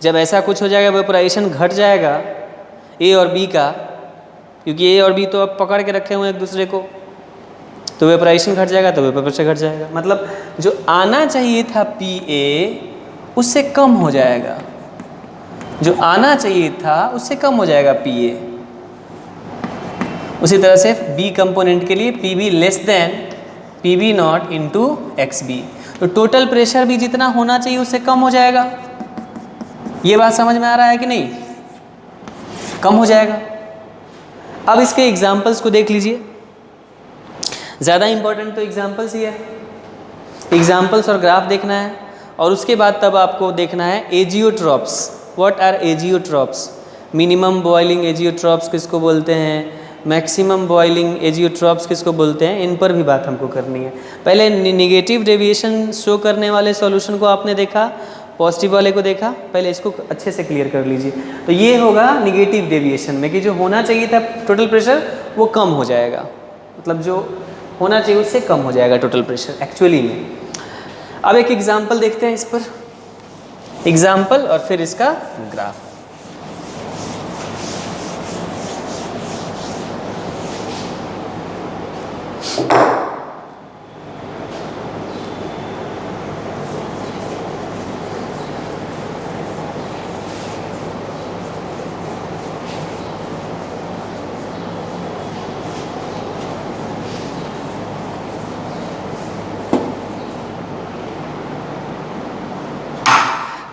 जब ऐसा कुछ हो जाएगा, वेपोराइजेशन घट जाएगा ए और बी का, क्योंकि ए और बी तो अब पकड़ के रखे हुए हैं एक दूसरे को, तो वेपोराइजेशन घट जाएगा तो वेपर प्रेशर घट जाएगा। मतलब जो आना चाहिए था पी ए उससे कम हो जाएगा, जो आना चाहिए था उससे कम हो जाएगा पी ए। उसी तरह से बी कंपोनेंट के लिए P B less than P B not into X B, तो टोटल प्रेशर भी जितना होना चाहिए उससे कम हो जाएगा। ये बात समझ में आ रहा है कि नहीं? कम हो जाएगा। अब इसके एग्जाम्पल्स को देख लीजिए। ज़्यादा इंपॉर्टेंट तो एग्जाम्पल्स ही है, एग्जाम्पल्स और ग्राफ देखना है, और उसके बाद तब आपको देखना है azeotropes. What are azeotropes? Minimum boiling azeotropes किसको बोलते हैं, मैक्सिमम बॉइलिंग एजियोट्रॉप्स किसको बोलते हैं, इन पर भी बात हमको करनी है। पहले नेगेटिव डेविएशन शो करने वाले सॉल्यूशन को आपने देखा, पॉजिटिव वाले को देखा, पहले इसको अच्छे से क्लियर कर लीजिए। तो ये होगा नेगेटिव डेविएशन में कि जो होना चाहिए था टोटल प्रेशर वो कम हो जाएगा, मतलब जो होना चाहिए उससे कम हो जाएगा टोटल प्रेशर एक्चुअली में। अब एक एग्जाम्पल देखते हैं इस पर, एग्जाम्पल और फिर इसका ग्राफ।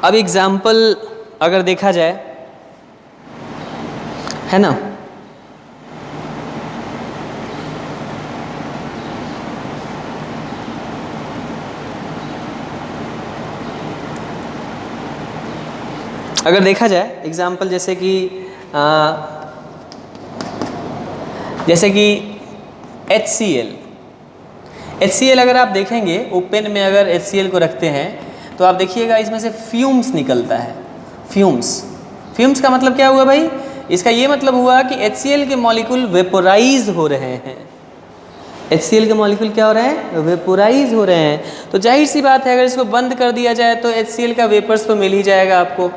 अब एग्जाम्पल अगर देखा जाए, है ना, अगर देखा जाए एग्जाम्पल जैसे कि HCl अगर आप देखेंगे ओपन में, अगर HCl को रखते हैं तो आप देखिएगा इसमें से फ्यूम्स निकलता है। फ्यूम्स का मतलब क्या हुआ भाई? इसका ये मतलब हुआ कि HCl के मॉलिक्यूल वेपोराइज हो रहे हैं। HCl के मॉलिक्यूल क्या हो रहे हैं? वेपोराइज हो रहे हैं। तो जाहिर सी बात है अगर इसको बंद कर दिया जाए तो HCl का वेपर्स तो मिल ही जाएगा आपको।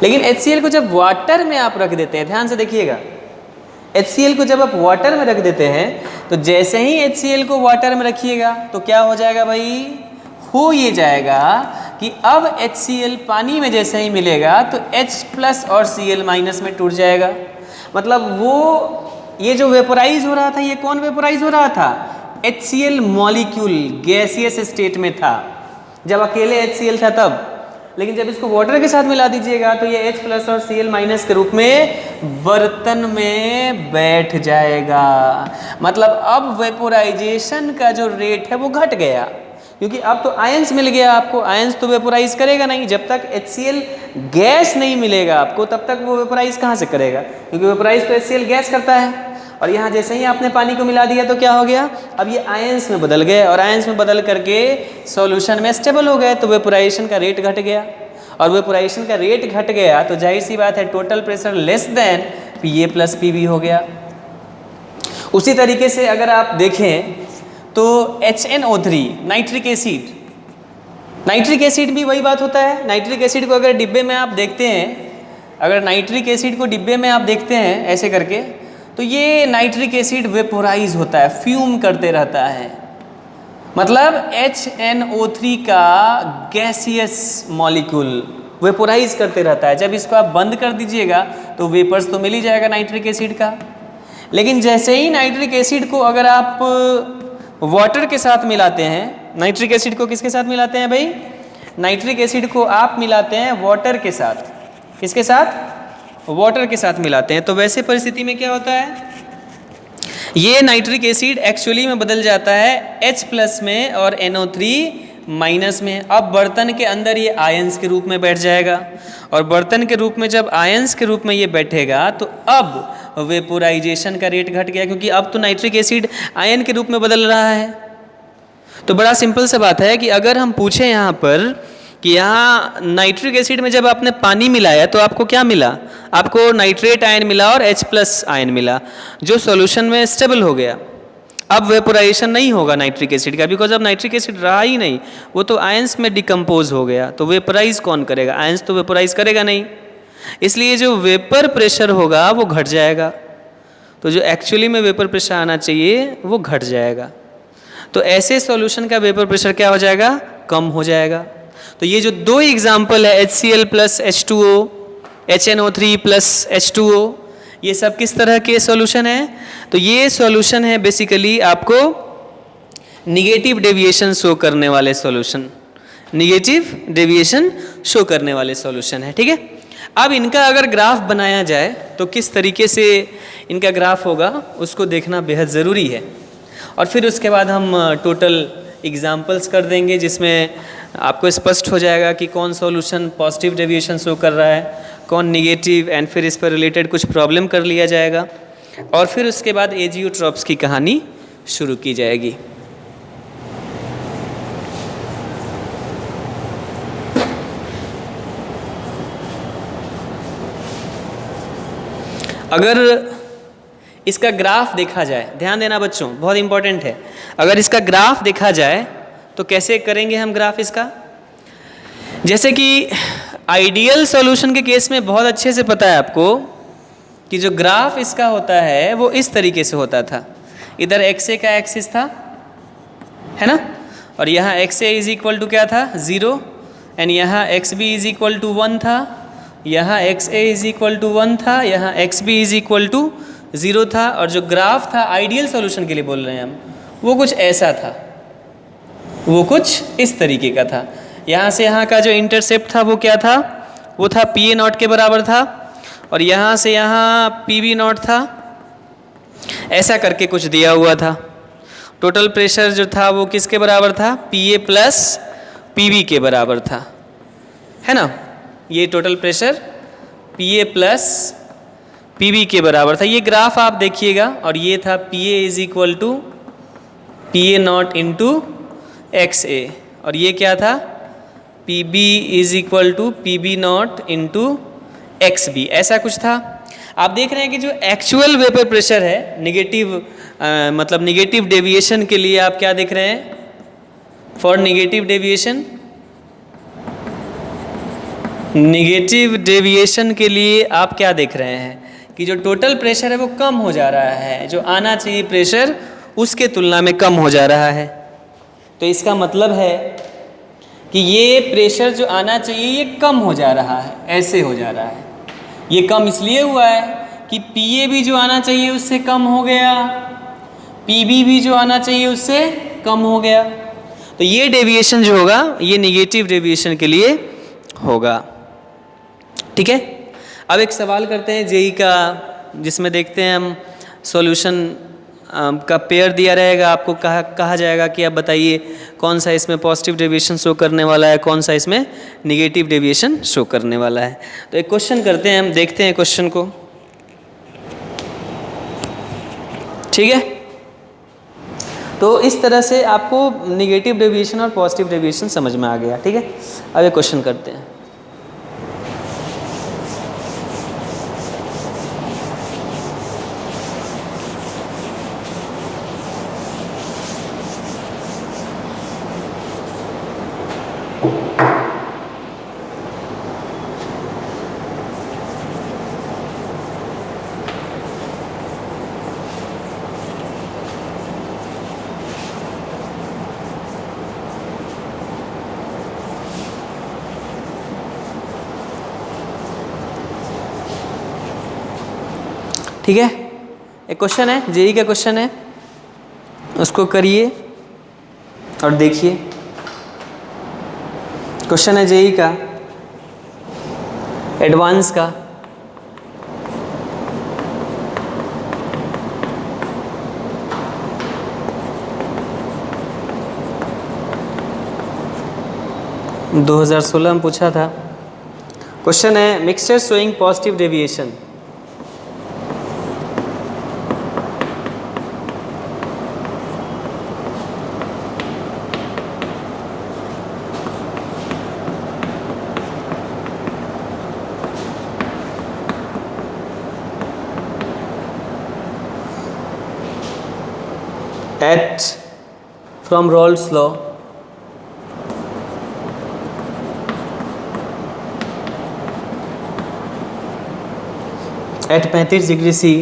लेकिन HCl को जब वाटर में आप रख देते हैं, ध्यान से देखिएगा, HCl को जब आप वाटर में रख देते हैं तो जैसे ही HCl को वाटर में रखिएगा तो क्या हो जाएगा भाई? हो ये जाएगा कि अब HCl पानी में जैसे ही मिलेगा तो H+ और Cl- में टूट जाएगा। मतलब वो ये जो वेपोराइज हो रहा था, ये कौन वेपोराइज हो रहा था? HCl मॉलिक्यूल गैसियस स्टेट में था जब अकेले HCl था तब, लेकिन जब इसको वाटर के साथ मिला दीजिएगा तो ये H+ और Cl- के रूप में बर्तन में बैठ जाएगा। मतलब अब वेपोराइजेशन का जो रेट है वो घट गया, क्योंकि अब तो आयंस मिल गया आपको। आयंस तो वेपोराइज करेगा नहीं, जब तक HCl गैस नहीं मिलेगा आपको तब तक वो वेपोराइज कहाँ से करेगा, क्योंकि वेपोराइज तो HCl गैस करता है। और यहाँ जैसे ही आपने पानी को मिला दिया तो क्या हो गया? अब ये आयंस में बदल गए, और आयंस में बदल करके सॉल्यूशन में स्टेबल हो गए, तो वेपोराइजेशन का रेट घट गया। और वेपोराइजेशन का रेट घट गया तो जाहिर सी बात है total pressure less than Pa + Pb हो गया। उसी तरीके से अगर आप देखें तो HNO3 नाइट्रिक एसिड भी वही बात होता है। नाइट्रिक एसिड को अगर डिब्बे में आप देखते हैं, अगर नाइट्रिक एसिड को डिब्बे में आप देखते हैं ऐसे करके, तो ये नाइट्रिक एसिड वेपोराइज होता है, फ्यूम करते रहता है। मतलब HNO3 का गैसियस मॉलिक्यूल वेपोराइज करते रहता है। जब इसको आप बंद कर दीजिएगा तो वेपर्स तो मिल ही जाएगा नाइट्रिक एसिड का। लेकिन जैसे ही नाइट्रिक एसिड को अगर आप वाटर के साथ मिलाते हैं, नाइट्रिक एसिड को किसके साथ मिलाते हैं भाई? नाइट्रिक एसिड को आप मिलाते हैं वाटर के साथ। किसके साथ? वाटर के साथ मिलाते हैं। तो वैसे परिस्थिति में क्या होता है? ये नाइट्रिक एसिड एक्चुअली में बदल जाता है H+ में और NO3- में। अब बर्तन के अंदर ये आयंस के रूप में बैठ जाएगा, और बर्तन के रूप में जब आयंस के रूप में ये बैठेगा तो अब वेपोराइजेशन का रेट घट गया, क्योंकि अब तो नाइट्रिक एसिड आयन के रूप में बदल रहा है। तो बड़ा सिंपल सा बात है कि अगर हम पूछें यहाँ पर कि यहाँ नाइट्रिक एसिड में जब आपने पानी मिलाया तो आपको क्या मिला, आपको नाइट्रेट आयन मिला और H+ आयन मिला, जो सॉल्यूशन में स्टेबल हो गया। अब वेपोराइजेशन नहीं होगा नाइट्रिक एसिड का, बिकॉज अब नाइट्रिक एसिड रहा ही नहीं, वो तो आयंस में डिकम्पोज हो गया। तो वेपोराइज कौन करेगा, आयंस तो वेपोराइज करेगा नहीं, इसलिए जो वेपर प्रेशर होगा वो घट जाएगा। तो जो एक्चुअली में वेपर प्रेशर आना चाहिए वो घट जाएगा। तो ऐसे सॉल्यूशन का वेपर प्रेशर क्या हो जाएगा, कम हो जाएगा। तो ये जो दो एग्जाम्पल है HCl + H2O, HNO3 + H2O, ये सब किस तरह के सॉल्यूशन है? तो ये सॉल्यूशन है बेसिकली आपको निगेटिव डेविएशन शो करने वाले सॉल्यूशन, निगेटिव डेविएशन शो करने वाले सॉल्यूशन है। ठीक है, अब इनका अगर ग्राफ बनाया जाए तो किस तरीके से इनका ग्राफ होगा उसको देखना बेहद ज़रूरी है, और फिर उसके बाद हम टोटल एग्जाम्पल्स कर देंगे जिसमें आपको स्पष्ट हो जाएगा कि कौन सॉल्यूशन पॉजिटिव डेविएशन शो कर रहा है, कौन निगेटिव, एंड फिर इस पर रिलेटेड कुछ प्रॉब्लम कर लिया जाएगा, और फिर उसके बाद एजियोट्रॉप्स की कहानी शुरू की जाएगी। अगर इसका ग्राफ देखा जाए, ध्यान देना बच्चों, बहुत इंपॉर्टेंट है। अगर इसका ग्राफ देखा जाए तो कैसे करेंगे हम ग्राफ इसका? जैसे कि आइडियल सॉल्यूशन के केस में बहुत अच्छे से पता है आपको कि जो ग्राफ इसका होता है वो इस तरीके से होता था। इधर XA का एक्सिस था, है ना, और यहाँ XA = क्या था, 0, एंड यहाँ XB = 1 था, यहाँ XA = 1 था, यहाँ XB = 0 था, और जो ग्राफ था आइडियल सॉल्यूशन के लिए बोल रहे हैं हम, वो कुछ ऐसा था, वो कुछ इस तरीके का था। यहाँ से यहाँ का जो इंटरसेप्ट था वो क्या था, वो था PA0 के बराबर था, और यहाँ से यहाँ PB0 था, ऐसा करके कुछ दिया हुआ था। टोटल प्रेशर जो था वो किसके बराबर था, PA + PB के बराबर था, है ना। ये टोटल प्रेशर PA + PB के बराबर था। ये ग्राफ आप देखिएगा, और ये था PA = PA0 × XA, और ये क्या था, PB = PB0 × XB, ऐसा कुछ था। आप देख रहे हैं कि जो एक्चुअल वेपर प्रेशर है निगेटिव मतलब निगेटिव डेविएशन के लिए आप क्या देख रहे हैं, for negative deviation, negative deviation के लिए आप क्या देख रहे हैं कि जो टोटल प्रेशर है वो कम हो जा रहा है, जो आना चाहिए प्रेशर उसके तुलना में कम हो जा रहा है। तो इसका मतलब है कि ये प्रेशर जो आना चाहिए ये कम हो जा रहा है, ऐसे हो जा रहा है। ये कम इसलिए हुआ है कि PA भी जो आना चाहिए उससे कम हो गया, PB भी जो आना चाहिए उससे कम हो गया। तो ये डेविएशन जो होगा ये निगेटिव डेविएशन के लिए होगा। ठीक है, अब एक सवाल करते हैं जेई का, जिसमें देखते हैं हम सॉल्यूशन का पेयर दिया रहेगा, आपको कहा जाएगा कि आप बताइए कौन सा इसमें पॉजिटिव डेविएशन शो करने वाला है, कौन सा इसमें निगेटिव डेविएशन शो करने वाला है। तो एक क्वेश्चन करते हैं, हम देखते हैं क्वेश्चन को। ठीक है, तो इस तरह से आपको निगेटिव डेविएशन और पॉजिटिव डेविएशन समझ में आ गया। ठीक है, अब एक क्वेश्चन करते हैं। ठीक है, एक क्वेश्चन है, जेई का क्वेश्चन है, उसको करिए और देखिए। क्वेश्चन है जेई का, एडवांस का। 2016 में पूछा था। क्वेश्चन है mixture showing positive deviation. At from Rolle's law, at 35 degree C,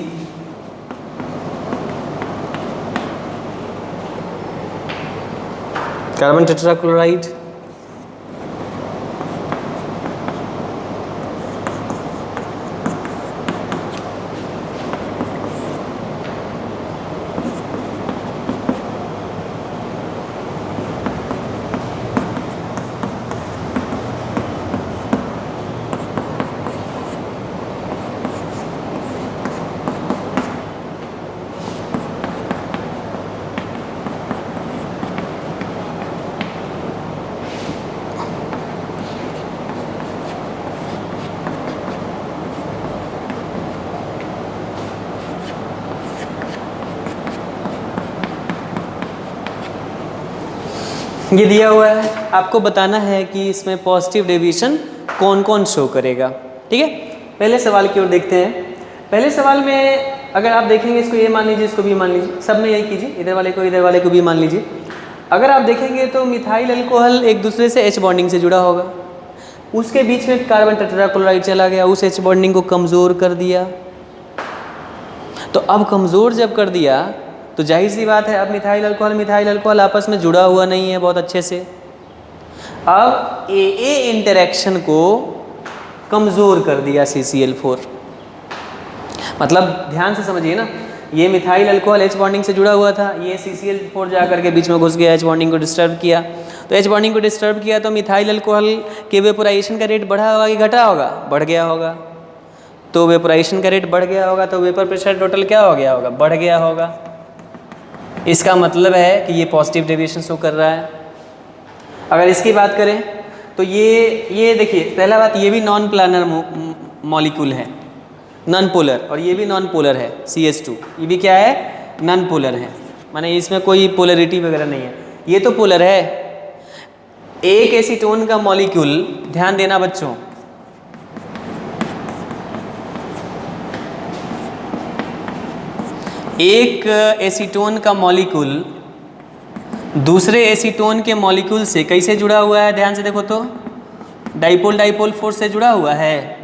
carbon tetrachloride ये दिया हुआ है, आपको बताना है कि इसमें पॉजिटिव डेविएशन कौन कौन शो करेगा। ठीक है, पहले सवाल की ओर देखते हैं। पहले सवाल में अगर आप देखेंगे, इसको ये मान लीजिए, इसको भी मान लीजिए, सब में यही कीजिए, इधर वाले को भी मान लीजिए। अगर आप देखेंगे तो मिथाइल अल्कोहल एक दूसरे से H बॉन्डिंग से जुड़ा होगा, उसके बीच में कार्बन टेट्राक्लोराइड चला गया, उस H बॉन्डिंग को कमज़ोर कर दिया। तो अब कमज़ोर जब कर दिया तो जाहिर सी बात है अब मिथाइल अल्कोहल आपस में जुड़ा हुआ नहीं है बहुत अच्छे से। अब AA इंटरेक्शन को कमज़ोर कर दिया CCl4। मतलब ध्यान से समझिए ना, ये मिथाइल अल्कोहल H बॉन्डिंग से जुड़ा हुआ था, ये CCl4 जा करके बीच में घुस गया, H बॉन्डिंग को डिस्टर्ब किया। तो H बॉन्डिंग को डिस्टर्ब किया तो मिथाइल अल्कोहल के वेपोराइजेशन का रेट बढ़ा होगा कि घटा होगा? बढ़ गया होगा। तो वेपोराइजेशन का रेट बढ़ गया होगा तो वेपर प्रेशर टोटल क्या हो गया होगा? बढ़ गया होगा। इसका मतलब है कि ये पॉजिटिव डेविएशन शो कर रहा है। अगर इसकी बात करें तो ये देखिए, पहला बात, ये भी नॉन प्लानर मॉलिक्यूल है, नॉन पोलर, और ये भी नॉन पोलर है CH2, ये भी क्या है? नॉन पोलर है, माने इसमें कोई पोलरिटी वगैरह नहीं है। ये तो पोलर है। एक एसीटोन का मॉलिक्यूल, ध्यान देना बच्चों, एक एसीटोन का मॉलिक्यूल दूसरे एसीटोन के मॉलिक्यूल से कैसे जुड़ा हुआ है? ध्यान से देखो तो, डाइपोल फोर्स से जुड़ा हुआ है।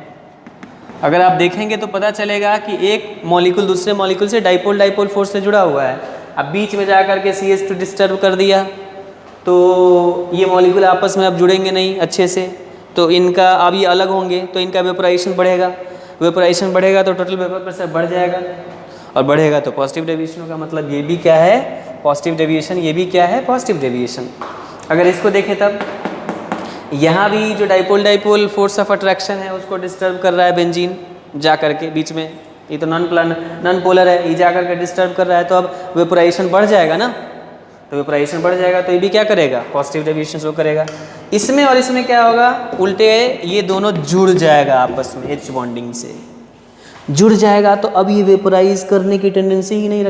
अगर आप देखेंगे तो पता चलेगा कि एक मॉलिक्यूल दूसरे मॉलिक्यूल से डाइपोल फोर्स से जुड़ा हुआ है। अब बीच में जा कर के CH2 डिस्टर्ब कर दिया तो ये मॉलिक्यूल आपस में अब जुड़ेंगे नहीं अच्छे से, तो इनका अब ये अलग होंगे तो इनका वेपोराइजेशन बढ़ेगा। वेपोराइजेशन बढ़ेगा तो टोटल वेपर प्रेशर बढ़ जाएगा, और बढ़ेगा तो पॉजिटिव डेविएशन होगा। मतलब ये भी क्या है? Positive deviation. ये भी क्या है? Positive deviation. अगर इसको देखें तब यहाँ भी जो डाइपोल फोर्स ऑफ अट्रैक्शन है उसको डिस्टर्ब कर रहा है बेंजीन जा करके बीच में। ये तो नॉन पोलर है, ये जा करके डिस्टर्ब कर रहा है, तो अब वेपोराइजेशन बढ़ जाएगा ना। तो वेपोराइजेशन बढ़ जाएगा तो ये भी क्या करेगा? पॉजिटिव डेविएशन शो करेगा। इसमें और इसमें क्या होगा? उल्टे ये दोनों जुड़ जाएगा आपस में, H बॉन्डिंग से जुड़ जाएगा। तो अब ये वेपोराइज करने की टेंडेंसी ही नहीं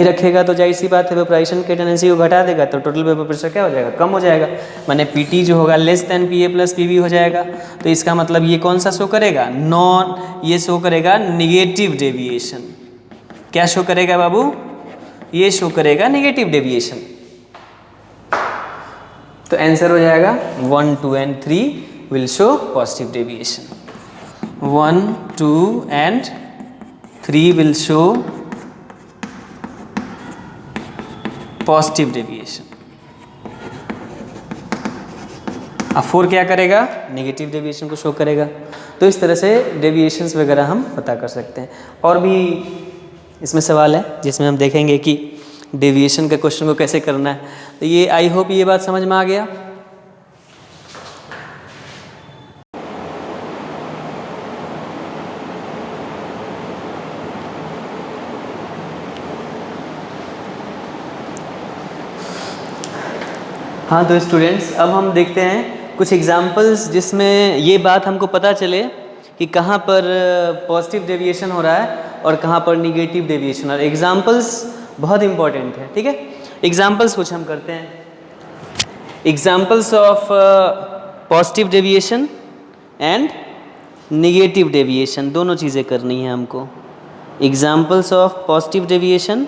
रखेगा तो जाहिर सी बात है वेपोराइजेशन की टेंडेंसी को घटा देगा, तो टोटल वेपर प्रेशर क्या हो जाएगा? कम हो जाएगा। माने PT जो होगा less than PA plus PB हो जाएगा। तो इसका मतलब ये कौन सा शो करेगा? ये शो करेगा निगेटिव डेविएशन। क्या शो करेगा बाबू? ये शो करेगा निगेटिव डेविएशन। तो आंसर हो जाएगा 1, 2 and 3 will show positive deviation. 1, 2 and 3 will show positive deviation। अब 4 क्या करेगा? नेगेटिव डेविएशन को शो करेगा। तो इस तरह से डेविएशंस वगैरह हम पता कर सकते हैं। और भी इसमें सवाल है जिसमें हम देखेंगे कि डेविएशन के क्वेश्चन को कैसे करना है। तो ये आई होप ये बात समझ में आ गया। हाँ तो स्टूडेंट्स, अब हम देखते हैं कुछ एग्जांपल्स जिसमें ये बात हमको पता चले कि कहाँ पर पॉजिटिव डेविएशन हो रहा है और कहाँ पर निगेटिव डेविएशन। और एग्जांपल्स बहुत इंपॉर्टेंट है, ठीक है। एग्जांपल्स कुछ हम करते हैं। Examples of positive deviation and negative deviation, दोनों चीज़ें करनी है हमको। एग्जांपल्स ऑफ पॉजिटिव डेविएशन,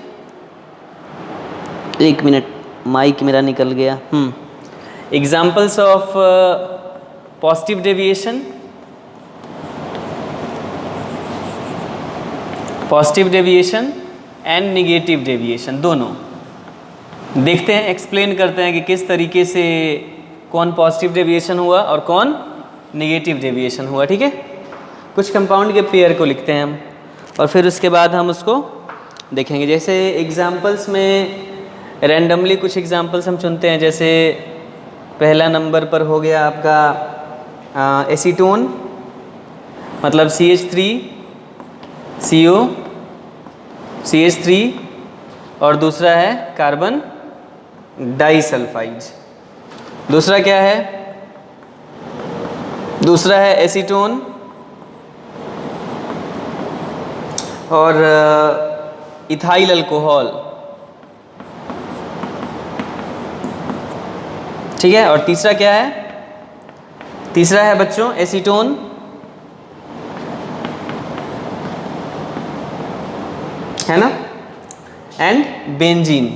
एक मिनट माइक मेरा निकल गया। Examples of positive deviation, positive deviation and negative deviation, दोनों देखते हैं, एक्सप्लेन करते हैं कि किस तरीके से कौन पॉजिटिव डेविएशन हुआ और कौन निगेटिव डेविएशन हुआ, ठीक है। कुछ कंपाउंड के पेयर को लिखते हैं हम और फिर उसके बाद हम उसको देखेंगे। जैसे एग्जांपल्स में रैंडमली कुछ एग्जांपल्स हम चुनते हैं। जैसे पहला नंबर पर हो गया आपका एसीटोन, मतलब CH3 CO CH3, और दूसरा है कार्बन डाइसल्फाइड। दूसरा क्या है? दूसरा है एसीटोन और इथाइल अल्कोहल, ठीक है। और तीसरा क्या है? तीसरा है बच्चों एसीटोन है ना, एंड बेंजीन।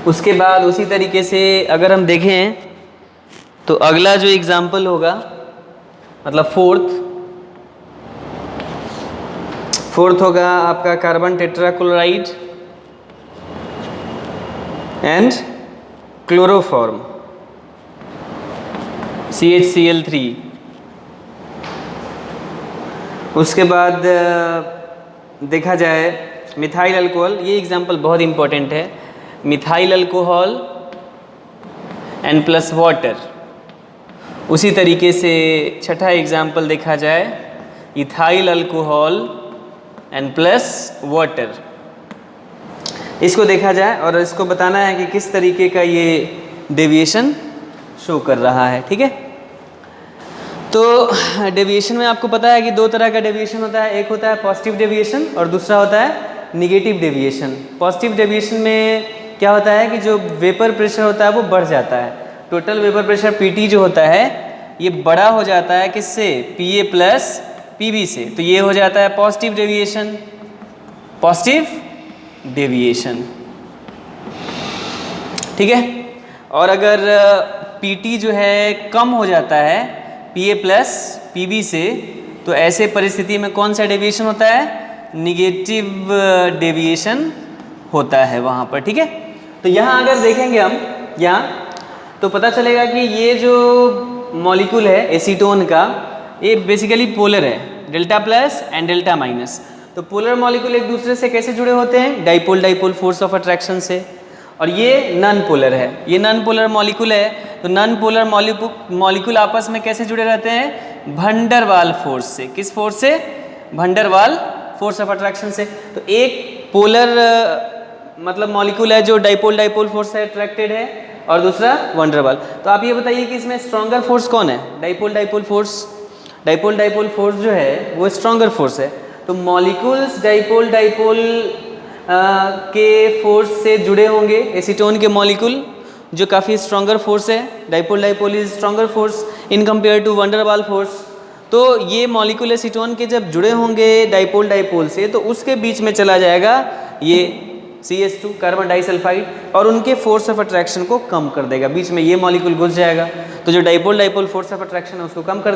उसके बाद उसी तरीके से अगर हम देखें तो अगला जो एग्जाम्पल होगा, मतलब फोर्थ होगा आपका carbon tetrachloride and chloroform CHCl3। उसके बाद देखा जाए मिथाइल अल्कोहल, ये एग्जाम्पल बहुत इंपॉर्टेंट है। Methyl alcohol and plus water. उसी तरीके से छठा एग्जाम्पल देखा जाए ethyl alcohol and plus water. इसको देखा जाए और इसको बताना है कि किस तरीके का ये डेविएशन शो कर रहा है, ठीक है। तो डेविएशन में आपको पता है कि दो तरह का डेविएशन होता है, एक होता है पॉजिटिव डेविएशन और दूसरा होता है निगेटिव डेविएशन। पॉजिटिव डेविएशन में क्या होता है कि जो वेपर प्रेशर होता है वो बढ़ जाता है। टोटल वेपर प्रेशर PT जो होता है ये बड़ा हो जाता है किससे? PA प्लस PB से। तो ये हो जाता है पॉजिटिव डेविएशन, पॉजिटिव डेविएशन, ठीक है। और अगर PT जो है कम हो जाता है PA प्लस PB से, तो ऐसे परिस्थिति में कौन सा डेविएशन होता है? निगेटिव डेविएशन होता है वहाँ पर, ठीक है। तो यहाँ अगर देखेंगे हम यहाँ, तो पता चलेगा कि ये जो मॉलिक्यूल है एसीटोन का, ये बेसिकली पोलर है, delta plus and delta minus. तो पोलर मॉलिक्यूल एक दूसरे से कैसे जुड़े होते हैं? Dipole dipole force of attraction से। और ये नॉन पोलर है, ये नॉन पोलर मॉलिक्यूल है। तो नॉन पोलर मॉलिक्यूल आपस में कैसे जुड़े रहते हैं? वैन वाल फोर्स से। किस फोर्स से? Van Waal force of attraction से। तो एक पोलर मतलब मॉलिक्यूल है जो डाइपोल डाइपोल फोर्स से अट्रैक्टेड है और दूसरा वैन वाल। तो आप ये बताइए कि इसमें स्ट्रॉन्गर फोर्स कौन है? Dipole dipole force. Dipole dipole force जो है वो स्ट्रॉन्गर फोर्स है। तो मॉलिक्यूल्स डाइपोल डाइपोल के फोर्स से जुड़े होंगे। एसीटोन के मॉलिक्यूल जो काफ़ी स्ट्रॉन्गर फोर्स है, dipole dipole is stronger force in compare to van Waal force. तो ये मॉलिक्यूल एसीटोन के जब जुड़े होंगे डाइपोल डाइपोल से, तो उसके बीच में चला जाएगा ये CH2 कार्बन डाइसल्फाइड और उनके फोर्स ऑफ अट्रैक्शन को कम कर देगा। बीच में ये मॉलिक्यूल घुस जाएगा, तो जो dipole dipole force of attraction है उसको कम कर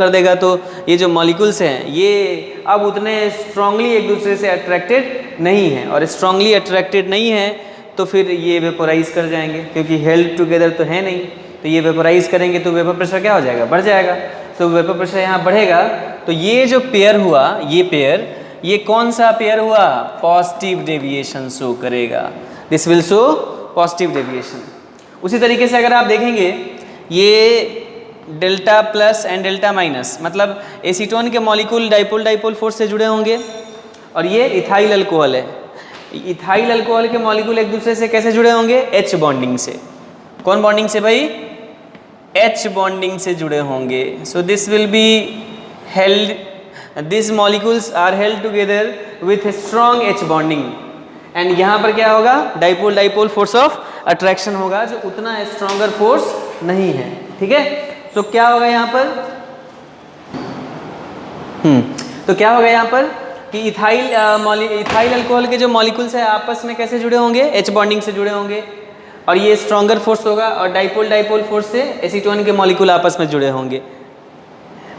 देगा। तो ये जो मॉलिक्यूल्स हैं ये अब उतने स्ट्रांगली एक दूसरे से अट्रैक्टेड नहीं है, और स्ट्रांगली अट्रैक्टेड नहीं है तो फिर ये वेपोराइज कर जाएंगे, क्योंकि हेल्ड टुगेदर तो है नहीं। तो ये वेपोराइज करेंगे तो वेपर प्रेशर क्या हो जाएगा? बढ़ जाएगा। तो वेपर प्रेशर यहाँ बढ़ेगा। तो ये जो पेयर हुआ, ये पेयर, ये कौन सा पेयर हुआ? पॉजिटिव डेविएशन शो करेगा। This will show positive deviation. उसी तरीके से अगर आप देखेंगे ये delta plus and delta minus, मतलब एसीटोन के मॉलिक्यूल डाइपोल डाइपोल फोर्स से जुड़े होंगे और ये इथाइल अल्कोहल है। इथाइल अल्कोहल के मॉलिक्यूल एक दूसरे से कैसे जुड़े होंगे? H बॉन्डिंग से। कौन बॉन्डिंग से भाई? H बॉन्डिंग से जुड़े होंगे। So this will be held, this molecules are held together with strong H bonding, and यहाँ पर क्या होगा? Dipole dipole force of attraction होगा जो उतना स्ट्रॉन्गर फोर्स नहीं है। ठीक है, सो क्या होगा यहाँ पर? तो क्या होगा यहाँ पर कि इथाइल अल्कोहल के जो मॉलिक्यूल्स है आपस में कैसे जुड़े होंगे? H बॉन्डिंग से जुड़े होंगे, और ये स्ट्रॉन्गर फोर्स होगा, और डाइपोल डाइपोल फोर्स से एसीटोन के मॉलिक्यूल आपस में जुड़े होंगे।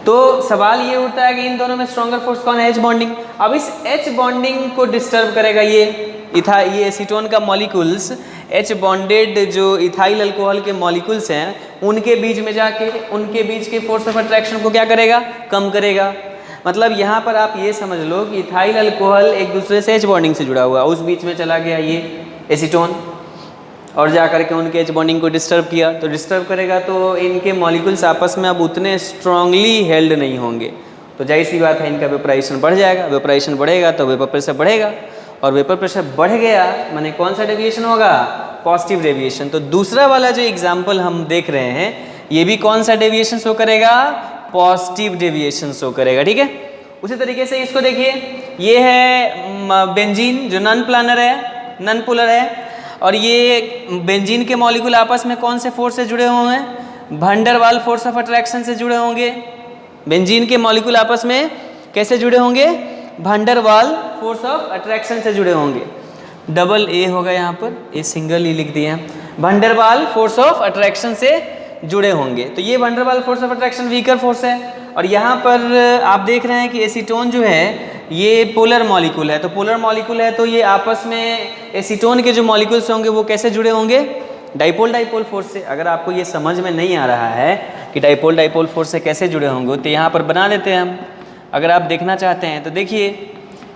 तो सवाल ये उठता है कि इन दोनों में स्ट्रॉन्गर फोर्स कौन है? H bonding. अब इस H बॉन्डिंग को डिस्टर्ब करेगा ये एसीटोन का मॉलिक्यूल्स, H बॉन्डेड जो इथाइल अल्कोहल के मॉलिक्यूल्स हैं उनके बीच में जाके उनके बीच के फोर्स ऑफ अट्रैक्शन को क्या करेगा? कम करेगा। मतलब यहाँ पर आप ये समझ लो कि इथाइल अल्कोहल एक दूसरे से H बॉन्डिंग से जुड़ा हुआ, उस बीच में चला गया ये एसीटोन और जा करके उनके H बॉन्डिंग को डिस्टर्ब किया। तो डिस्टर्ब करेगा तो इनके मॉलिक्यूल्स आपस में अब उतने स्ट्रांगली हेल्ड नहीं होंगे, तो जाहिर सी बात है इनका वेपोराइजेशन बढ़ जाएगा। वेपोराइजेशन बढ़ेगा तो वेपर प्रेशर बढ़ेगा, और वेपर प्रेशर बढ़ गया माने कौन सा डेविएशन होगा? Positive deviation. तो दूसरा वाला जो एग्जाम्पल हम देख रहे हैं ये भी कौन सा डेविएशन शो करेगा? पॉजिटिव डेविएशन शो करेगा। ठीक है, उसी तरीके से इसको देखिए, ये है बेंजीन जो नॉन प्लानर है, नॉन पोलर है, और ये बेंजीन के मॉलिक्यूल आपस में कौन से फोर्स से जुड़े हुए हैं? Van Waal force of attraction से जुड़े होंगे। बेंजीन के मॉलिक्यूल आपस में कैसे जुड़े होंगे? Van Waal force of attraction से जुड़े होंगे। डबल ए होगा यहाँ पर, ए सिंगल ई लिख दिया। Van Waal force of attraction से जुड़े होंगे। तो ये van Waal force of attraction weaker force है, और यहाँ पर आप देख रहे हैं कि एसीटोन जो है ये पोलर मॉलिक्यूल है। तो पोलर मॉलिक्यूल है तो ये आपस में एसीटोन के जो मॉलिक्यूल्स होंगे वो कैसे जुड़े होंगे? डाइपोल डाइपोल फोर्स से। अगर आपको ये समझ में नहीं आ रहा है कि डाइपोल डाइपोल फोर्स से कैसे जुड़े होंगे तो यहाँ पर बना देते हैं हम, अगर आप देखना चाहते हैं तो देखिए,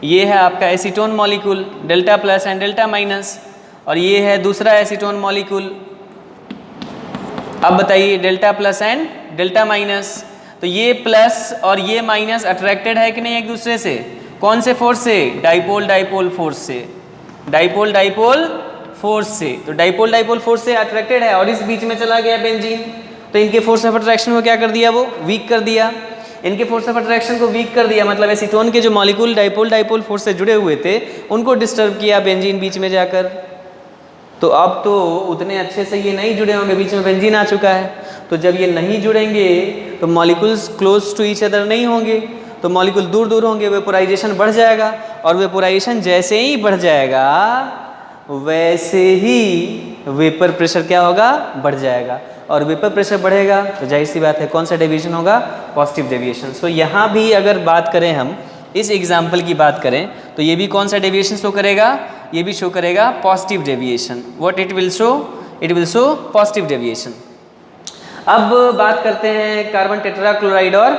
ये है आपका acetone molecule delta plus and delta minus, और ये है दूसरा एसीटोन मॉलिक्यूल। अब बताइए delta plus and delta minus, तो ये प्लस और ये माइनस अट्रैक्टेड है कि नहीं एक दूसरे से? कौन से फोर्स से? डाइपोल डाइपोल फोर्स से। डाइपोल डाइपोल फोर्स से, तो डाइपोल डाइपोल फोर्स से अट्रैक्टेड है, और इस बीच में चला गया बेंजीन, तो इनके फोर्स ऑफ अट्रैक्शन को क्या कर दिया? वो वीक कर दिया। इनके फोर्स ऑफ अट्रैक्शन को वीक कर दिया, मतलब एसीटोन के जो मॉलिक्यूल डाइपोल डाइपोल फोर्स से जुड़े हुए थे उनको डिस्टर्ब किया बेंजीन बीच में जाकर। तो अब तो उतने अच्छे से ये नहीं जुड़े होंगे, बीच में बेंजीन आ चुका है। तो जब ये नहीं जुड़ेंगे तो molecules close to each other नहीं होंगे, तो मॉलिक्यूल दूर दूर होंगे, वेपोराइजेशन बढ़ जाएगा, और वेपोराइजेशन जैसे ही बढ़ जाएगा वैसे ही वेपर प्रेशर क्या होगा? बढ़ जाएगा, और वेपर प्रेशर बढ़ेगा तो जाहिर सी बात है कौन सा डेविएशन होगा? Positive deviation. सो यहाँ भी अगर बात करें हम इस एग्जाम्पल की बात करें तो ये भी कौन सा डेविएशन शो करेगा? ये भी शो करेगा positive deviation. What it will show? It will show positive deviation. अब बात करते हैं कार्बन टेट्राक्लोराइड और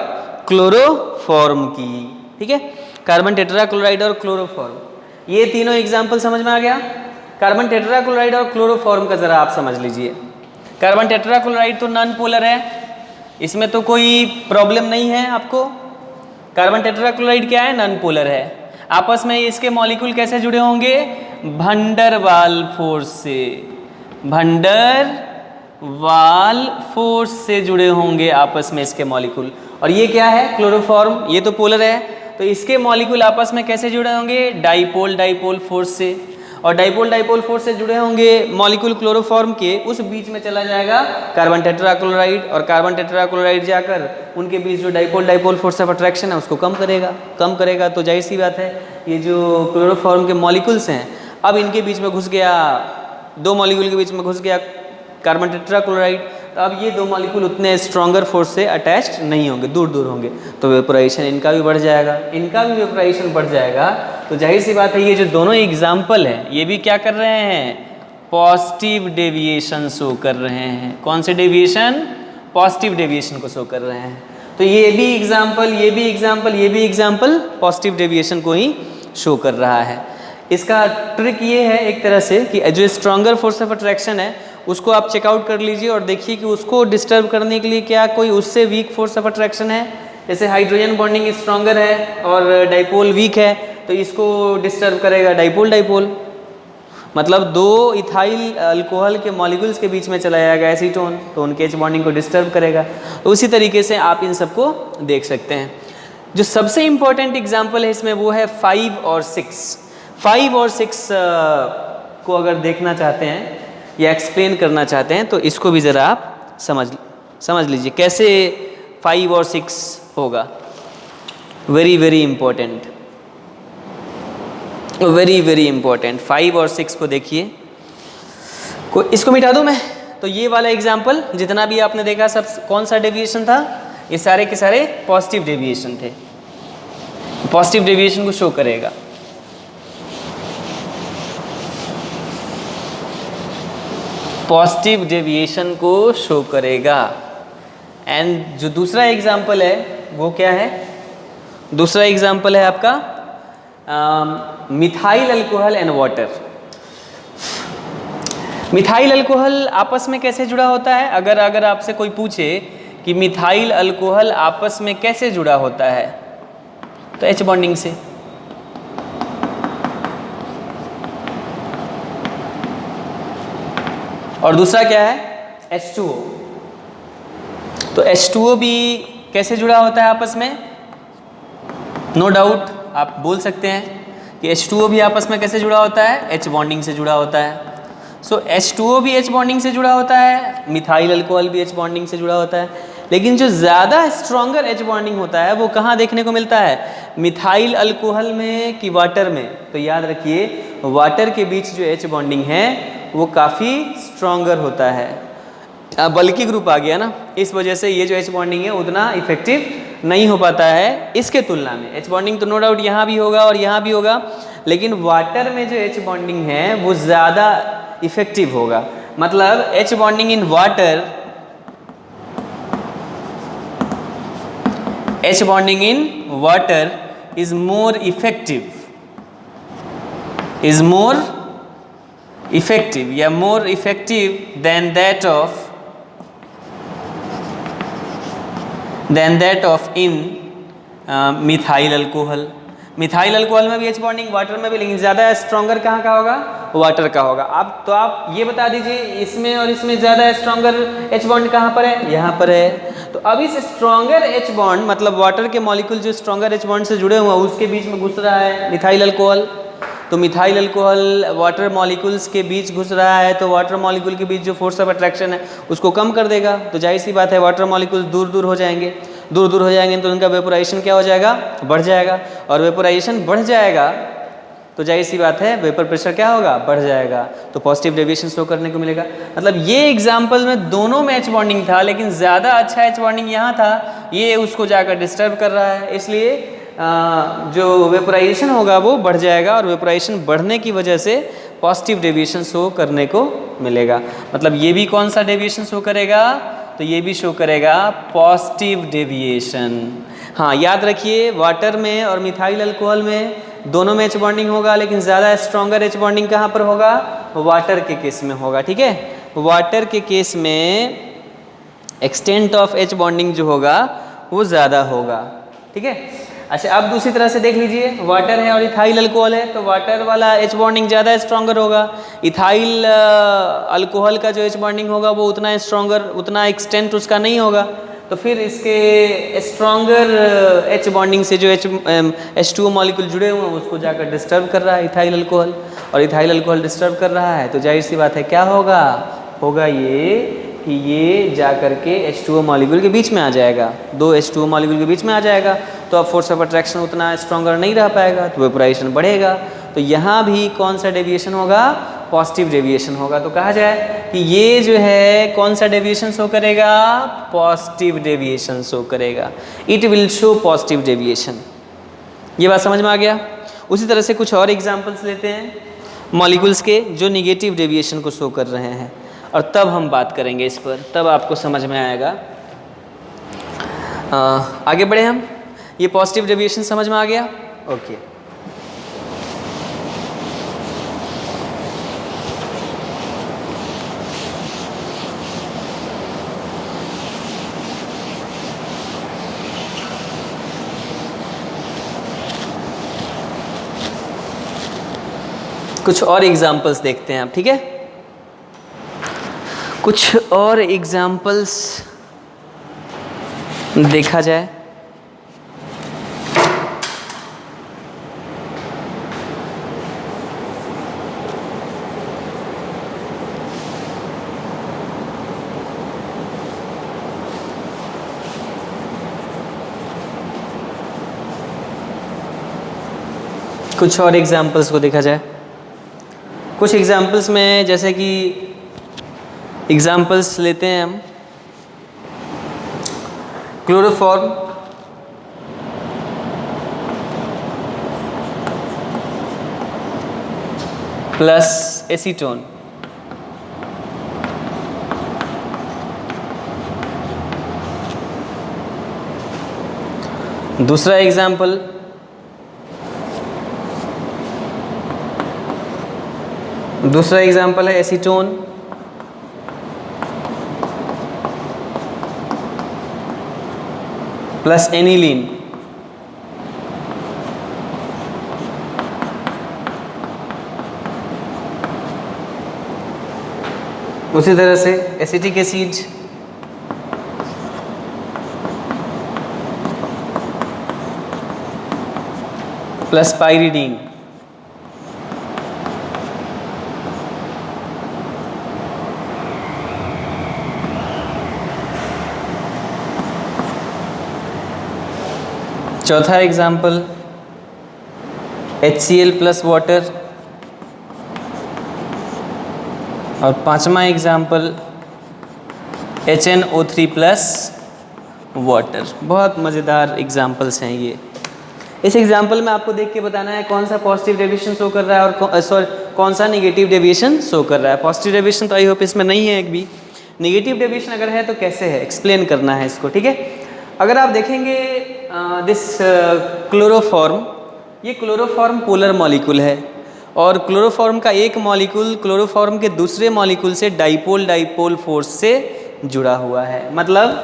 क्लोरोफॉर्म की। ठीक है, कार्बन टेट्राक्लोराइड और क्लोरोफॉर्म, ये तीनों एग्जाम्पल समझ में आ गया। कार्बन टेट्राक्लोराइड और क्लोरोफॉर्म का ज़रा आप समझ लीजिए। कार्बन टेट्राक्लोराइड तो नॉन पोलर है, इसमें तो कोई प्रॉब्लम नहीं है आपको। कार्बन टेट्राक्लोराइड क्या है? नॉन पोलर है। आपस में इसके मॉलिक्यूल कैसे जुड़े होंगे? वैन वाल फोर्स से। वैन वाल फोर्स से जुड़े होंगे आपस में इसके मॉलिक्यूल। और ये क्या है? क्लोरोफॉर्म, ये तो पोलर है, तो इसके मॉलिक्यूल आपस में कैसे जुड़े होंगे? डाइपोल डाइपोल फोर्स से। और डाइपोल डाइपोल फोर्स से जुड़े होंगे मॉलिक्यूल क्लोरोफॉर्म के, उस बीच में चला जाएगा कार्बन टेट्राक्लोराइड, और कार्बन टेट्राक्लोराइड जाकर उनके बीच जो dipole dipole force of attraction है उसको कम करेगा। तो जाहिर सी बात है ये जो क्लोरोफॉर्म के मॉलिक्यूल्स हैं अब इनके बीच में घुस गया, दो मॉलिक्यूल के बीच में घुस गया कार्बन टेट्राक्लोराइड, तो अब ये दो मॉलिक्यूल उतने स्ट्रॉन्गर फोर्स से अटैच्ड नहीं होंगे, दूर दूर होंगे, तो वेपोराइजेशन इनका भी बढ़ जाएगा, इनका भी वेपोराइजेशन बढ़ जाएगा। तो जाहिर सी बात है ये जो दोनों एग्जाम्पल हैं ये भी क्या कर रहे हैं? पॉजिटिव डेविएशन शो कर रहे हैं। कौन से डेविएशन? पॉजिटिव डेविएशन को शो कर रहे हैं। तो ये भी एग्जाम्पल, ये भी एग्जाम्पल, ये भी एग्जाम्पल पॉजिटिव डेविएशन को ही शो कर रहा है। इसका ट्रिक ये है एक तरह से कि जो स्ट्रॉन्गर फोर्स ऑफ अट्रैक्शन है उसको आप चेकआउट कर लीजिए और देखिए कि उसको डिस्टर्ब करने के लिए क्या कोई उससे वीक फोर्स ऑफ अट्रैक्शन है। जैसे हाइड्रोजन बॉन्डिंग स्ट्रॉन्गर है और डाइपोल वीक है, तो इसको डिस्टर्ब करेगा डाइपोल डाइपोल। मतलब दो इथाइल अल्कोहल के मॉलिक्यूल्स के बीच में चला जाएगा एसीटोन, तो उनके एच बॉन्डिंग को डिस्टर्ब करेगा। तो उसी तरीके से आप इन सबको देख सकते हैं। जो सबसे इम्पोर्टेंट एग्जाम्पल है इसमें वो है 5 और 6। 5 और 6 को अगर देखना चाहते हैं या एक्सप्लेन करना चाहते हैं तो इसको भी ज़रा आप समझ लीजिए कैसे 5 और 6 होगा। Very very important, very very important. 5 और 6 को देखिए। इसको मिटा दूं मैं? तो ये वाला एग्जाम्पल जितना भी आपने देखा सब कौन सा डेविएशन था? ये सारे के सारे पॉजिटिव डेविएशन थे। पॉजिटिव डेविएशन को शो करेगा। पॉजिटिव डेविएशन को शो करेगा। एंड जो दूसरा एग्जाम्पल है वो क्या है? दूसरा एग्जाम्पल है आपका methyl alcohol and water. Methyl alcohol आपस में कैसे जुड़ा होता है? अगर आपसे कोई पूछे कि मिथाइल अल्कोहल आपस में कैसे जुड़ा होता है, तो एच बॉन्डिंग से। और दूसरा क्या है? H2O। तो H2O भी कैसे जुड़ा होता है आपस में? नो डाउट आप बोल सकते हैं कि H2O भी आपस में कैसे जुड़ा होता है? H बॉन्डिंग से जुड़ा होता है। सो H2O भी H बॉन्डिंग से जुड़ा होता है, मिथाइल अल्कोहल भी H बॉन्डिंग से जुड़ा होता है। लेकिन जो ज़्यादा स्ट्रॉन्गर H बॉन्डिंग होता है वो कहाँ देखने को मिलता है? मिथाइल अल्कोहल में कि वाटर में? तो याद रखिए वाटर के बीच जो H बॉन्डिंग है वो काफ़ी स्ट्रॉन्गर होता है। बल्कि ग्रुप आ गया ना, इस वजह से ये जो H बॉन्डिंग है उतना इफेक्टिव नहीं हो पाता है इसके तुलना में। H बॉन्डिंग तो नो डाउट यहाँ भी होगा और यहाँ भी होगा, लेकिन वाटर में जो H बॉन्डिंग है वो ज़्यादा इफेक्टिव होगा। मतलब H bonding in water, H bonding in water is more effective, yeah, more effective than that of in methyl alcohol. Methyl alcohol में भी H बॉन्डिंग, वाटर में भी, लेकिन ज़्यादा स्ट्रॉन्गर कहाँ का होगा? वाटर का होगा। अब तो आप ये बता दीजिए इसमें और इसमें ज़्यादा स्ट्रॉन्गर H बॉन्ड कहाँ पर है? यहाँ पर है। तो अब इस स्ट्रॉन्गर H बॉन्ड मतलब वाटर के मॉलिक्यूल जो स्ट्रॉन्गर H बॉन्ड से जुड़े हुए हैं उसके बीच में घुस रहा है मिथाइल अल्कोहल। तो मिथाइल अल्कोहल वाटर मॉलिक्यूल्स के बीच घुस रहा है, तो वाटर मॉलिक्यूल के बीच जो फोर्स ऑफ अट्रैक्शन है उसको कम कर देगा। तो जाहिर सी बात है वाटर मॉलिक्यूल्स दूर दूर हो जाएंगे, दूर दूर हो जाएंगे तो उनका वेपोराइजेशन क्या हो जाएगा? बढ़ जाएगा। और वेपोराइजेशन बढ़ जाएगा तो जाहिर सी बात है वेपर प्रेशर क्या होगा? बढ़ जाएगा। तो पॉजिटिव डेविएशन शो करने को मिलेगा। मतलब ये एग्जाम्पल में दोनों में H बॉन्डिंग था, लेकिन ज़्यादा अच्छा H बॉन्डिंग यहाँ था, ये उसको जाकर डिस्टर्ब कर रहा है, इसलिए जो वेपोराइजेशन होगा वो बढ़ जाएगा और वेपोराइजेशन बढ़ने की वजह से पॉजिटिव डेविएशन शो करने को मिलेगा। मतलब ये भी कौन सा डेविएशन शो करेगा? तो ये भी शो करेगा पॉजिटिव डेविएशन। हाँ याद रखिए वाटर में और मिथाइल अल्कोहल में दोनों में H बॉन्डिंग होगा, लेकिन ज़्यादा स्ट्रॉन्गर H बॉन्डिंग कहाँ पर होगा? वाटर के केस में होगा। ठीक है, वाटर के केस में एक्सटेंट ऑफ H बॉन्डिंग जो होगा वो ज़्यादा होगा। ठीक है। अच्छा अब दूसरी तरह से देख लीजिए, वाटर है और इथाइल अल्कोहल है, तो वाटर वाला H बॉन्डिंग ज़्यादा स्ट्रॉन्गर होगा। इथाइल अल्कोहल का जो H बॉन्डिंग होगा वो उतना स्ट्रॉन्गर, उतना एक्सटेंट उसका नहीं होगा। तो फिर इसके स्ट्रॉन्गर H बॉन्डिंग से जो H2O मॉलिक्यूल जुड़े हुए हैं उसको जाकर डिस्टर्ब कर रहा है इथाइल अल्कोहल, और इथाइल अल्कोहल डिस्टर्ब कर रहा है तो जाहिर सी बात है क्या होगा? होगा ये कि ये जाकर के H2O मॉलिक्यूल के बीच में आ जाएगा, दो H2O मॉलिक्यूल के बीच में आ जाएगा, तो अब फोर्स ऑफ अट्रैक्शन उतना स्ट्रॉन्गर नहीं रह पाएगा, तो वेपोराइजेशन बढ़ेगा। तो यहाँ भी कौन सा डेविएशन होगा? पॉजिटिव डेविएशन होगा। तो कहा जाए कि ये जो है कौन सा डेविएशन शो करेगा? पॉजिटिव डेविएशन शो करेगा। It will show positive deviation. ये बात समझ में आ गया? उसी तरह से कुछ और एग्जांपल्स लेते हैं मॉलिक्यूल्स के जो निगेटिव डेविएशन को शो कर रहे हैं, और तब हम बात करेंगे इस पर, तब आपको समझ में आएगा। आगे बढ़े हम। ये पॉजिटिव डेविएशन समझ में आ गया? ओके। कुछ और एग्जाम्पल्स देखते हैं आप, ठीक है। कुछ और एग्जाम्पल्स देखा जाए। कुछ और एग्जाम्पल्स को देखा जाए। कुछ एग्जाम्पल्स में जैसे कि एग्जाम्पल्स लेते हैं हम, क्लोरोफॉर्म, प्लस एसीटोन, दूसरा एग्जाम्पल है एसीटोन प्लस एनिलीन। उसी तरह से एसिटिक एसिड प्लस पाइरिडीन। चौथा एग्जाम्पल HCl प्लस वाटर, और पांचवा एग्जाम्पल HNO3 प्लस वाटर। बहुत मज़ेदार एग्जाम्पल्स हैं ये। इस एग्जाम्पल में आपको देख के बताना है कौन सा पॉजिटिव डेविएशन शो कर रहा है और कौन सा नेगेटिव डेविएशन शो कर रहा है। पॉजिटिव डेविएशन तो आई होप इसमें नहीं है एक भी। नेगेटिव डेविएशन अगर है तो कैसे है, एक्सप्लेन करना है इसको, ठीक है। अगर आप देखेंगे दिस क्लोरोफॉर्म, ये क्लोरोफॉर्म पोलर मॉलिक्यूल है और क्लोरोफॉर्म का एक मॉलिक्यूल क्लोरोफॉर्म के दूसरे मॉलिक्यूल से डाइपोल डाइपोल फोर्स से जुड़ा हुआ है। मतलब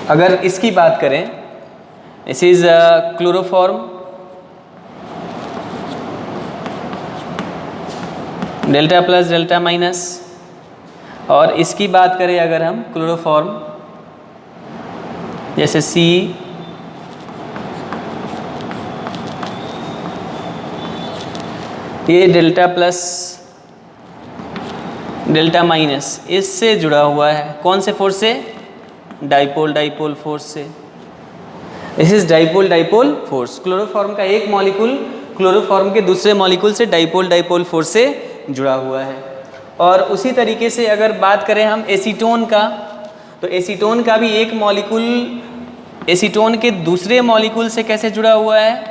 अगर इसकी बात करें, this is chloroform, delta plus delta minus, और इसकी बात करें अगर हम क्लोरोफॉर्म जैसे C, ये डेल्टा प्लस डेल्टा माइनस इससे जुड़ा हुआ है। कौन से फोर्स से? डाइपोल डाइपोल फोर्स से। This is dipole dipole force. Chloroform का एक मॉलिक्यूल क्लोरोफॉर्म के दूसरे मॉलिक्यूल से डाइपोल डाइपोल फोर्स से जुड़ा हुआ है। और उसी तरीके से अगर बात करें हम एसीटोन का, तो एसीटोन का भी एक मॉलिक्यूल एसीटोन के दूसरे मॉलिक्यूल से कैसे जुड़ा हुआ है?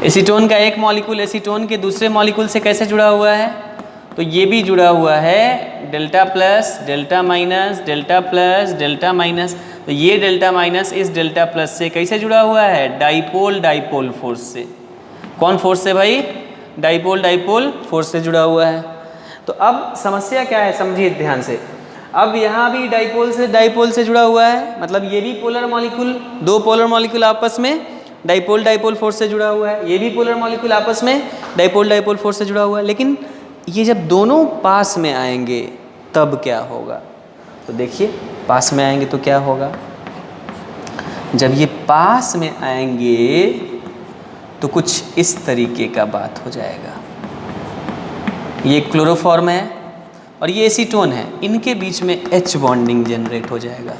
एसीटोन का एक मॉलिक्यूल एसीटोन के दूसरे मॉलिक्यूल से कैसे जुड़ा हुआ है? तो ये भी जुड़ा हुआ है delta plus delta minus delta plus delta minus. तो ये डेल्टा माइनस इस डेल्टा प्लस से कैसे जुड़ा हुआ है? डाइपोल डाइपोल फोर्स से। कौन फोर्स से भाई? डाइपोल डाइपोल फोर्स से जुड़ा हुआ है। तो अब समस्या क्या है, समझिए ध्यान से। अब यहाँ भी डाइपोल से जुड़ा हुआ है, मतलब ये भी पोलर मॉलिक्यूल, दो पोलर मॉलिक्यूल आपस में डाइपोल डाइपोल फोर्स से जुड़ा हुआ है। ये भी पोलर मॉलिक्यूल आपस में डाइपोल डाइपोल फोर्स से जुड़ा हुआ है। लेकिन ये जब दोनों पास में आएंगे तब क्या होगा? तो देखिए पास में आएंगे तो क्या होगा। जब ये पास में आएंगे तो कुछ इस तरीके का बात हो जाएगा। ये क्लोरोफॉर्म है और ये एसीटोन है, इनके बीच में H बॉन्डिंग जनरेट हो जाएगा।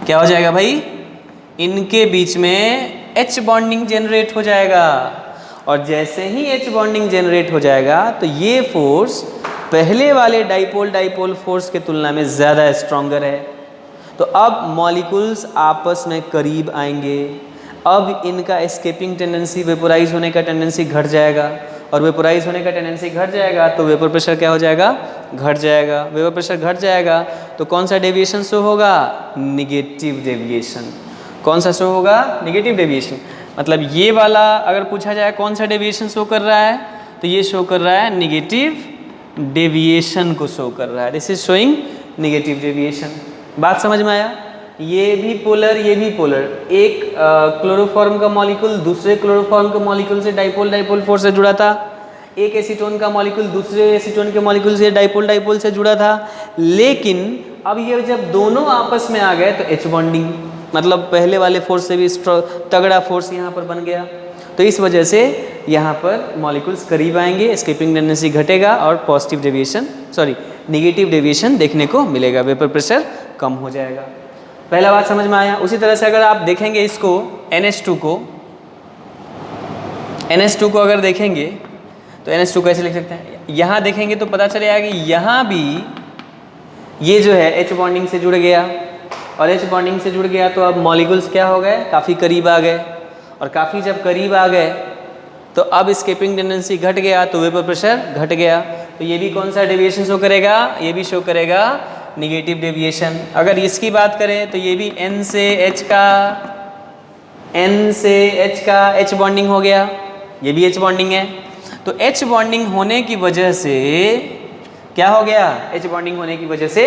क्या हो जाएगा भाई? इनके बीच में H बॉन्डिंग जनरेट हो जाएगा। और जैसे ही H बॉन्डिंग जनरेट हो जाएगा तो ये फोर्स पहले वाले डाइपोल डाइपोल फोर्स के तुलना में ज़्यादा स्ट्रॉन्गर है। तो अब मॉलिक्यूल्स आपस में करीब आएंगे। अब इनका एस्केपिंग टेंडेंसी, वेपोराइज होने का टेंडेंसी घट जाएगा, और वेपोराइज होने का टेंडेंसी घट जाएगा तो वेपर प्रेशर क्या हो जाएगा? घट जाएगा। वेपर प्रेशर घट जाएगा तो कौन सा डेविएशन शो होगा? Negative deviation. कौन सा शो होगा? Negative deviation. मतलब ये वाला अगर पूछा जाए कौन सा डेविएशन शो कर रहा है, तो ये शो कर रहा है निगेटिव डेविएशन को शो कर रहा है। This is showing negative deviation. बात समझ में आया? ये भी पोलर, ये भी पोलर। एक क्लोरोफॉर्म का मॉलिक्यूल दूसरे क्लोरोफॉर्म के मॉलिक्यूल से डाइपोल डाइपोल फोर्स से जुड़ा था। एक एसीटोन का मॉलिक्यूल दूसरे एसीटोन के मॉलिक्यूल से डाइपोल डाइपोल से जुड़ा था। लेकिन अब ये जब दोनों आपस में आ गए तो एच बॉन्डिंग, मतलब पहले वाले फोर्स से भी तगड़ा फोर्स यहाँ पर बन गया। तो इस वजह से यहाँ पर मॉलिक्यूल्स करीब आएंगे, एस्केपिंग टेंडेंसी घटेगा और पॉजिटिव डेविएशन नेगेटिव डेविएशन देखने को मिलेगा, वेपर प्रेशर कम हो जाएगा। पहला बात समझ में आया। उसी तरह से अगर आप देखेंगे इसको NH2 को अगर देखेंगे तो NH2 कैसे लिख सकते हैं, यहाँ देखेंगे तो पता चलेगा कि यहाँ भी ये जो है H बॉन्डिंग से जुड़ गया, और H बॉन्डिंग से जुड़ गया तो अब मॉलिक्यूल्स क्या हो गए, काफ़ी करीब आ गए। और काफ़ी जब करीब आ गए तो अब एस्केपिंग टेंडेंसी घट गया तो वेपर प्रेशर घट गया। तो ये भी कौन सा डेविएशन शो करेगा, ये भी शो करेगा नेगेटिव डेविएशन। अगर इसकी बात करें तो ये भी N से H का H बॉन्डिंग हो गया, ये भी H बॉन्डिंग है। तो H बॉन्डिंग होने की वजह से क्या हो गया, H बॉन्डिंग होने की वजह से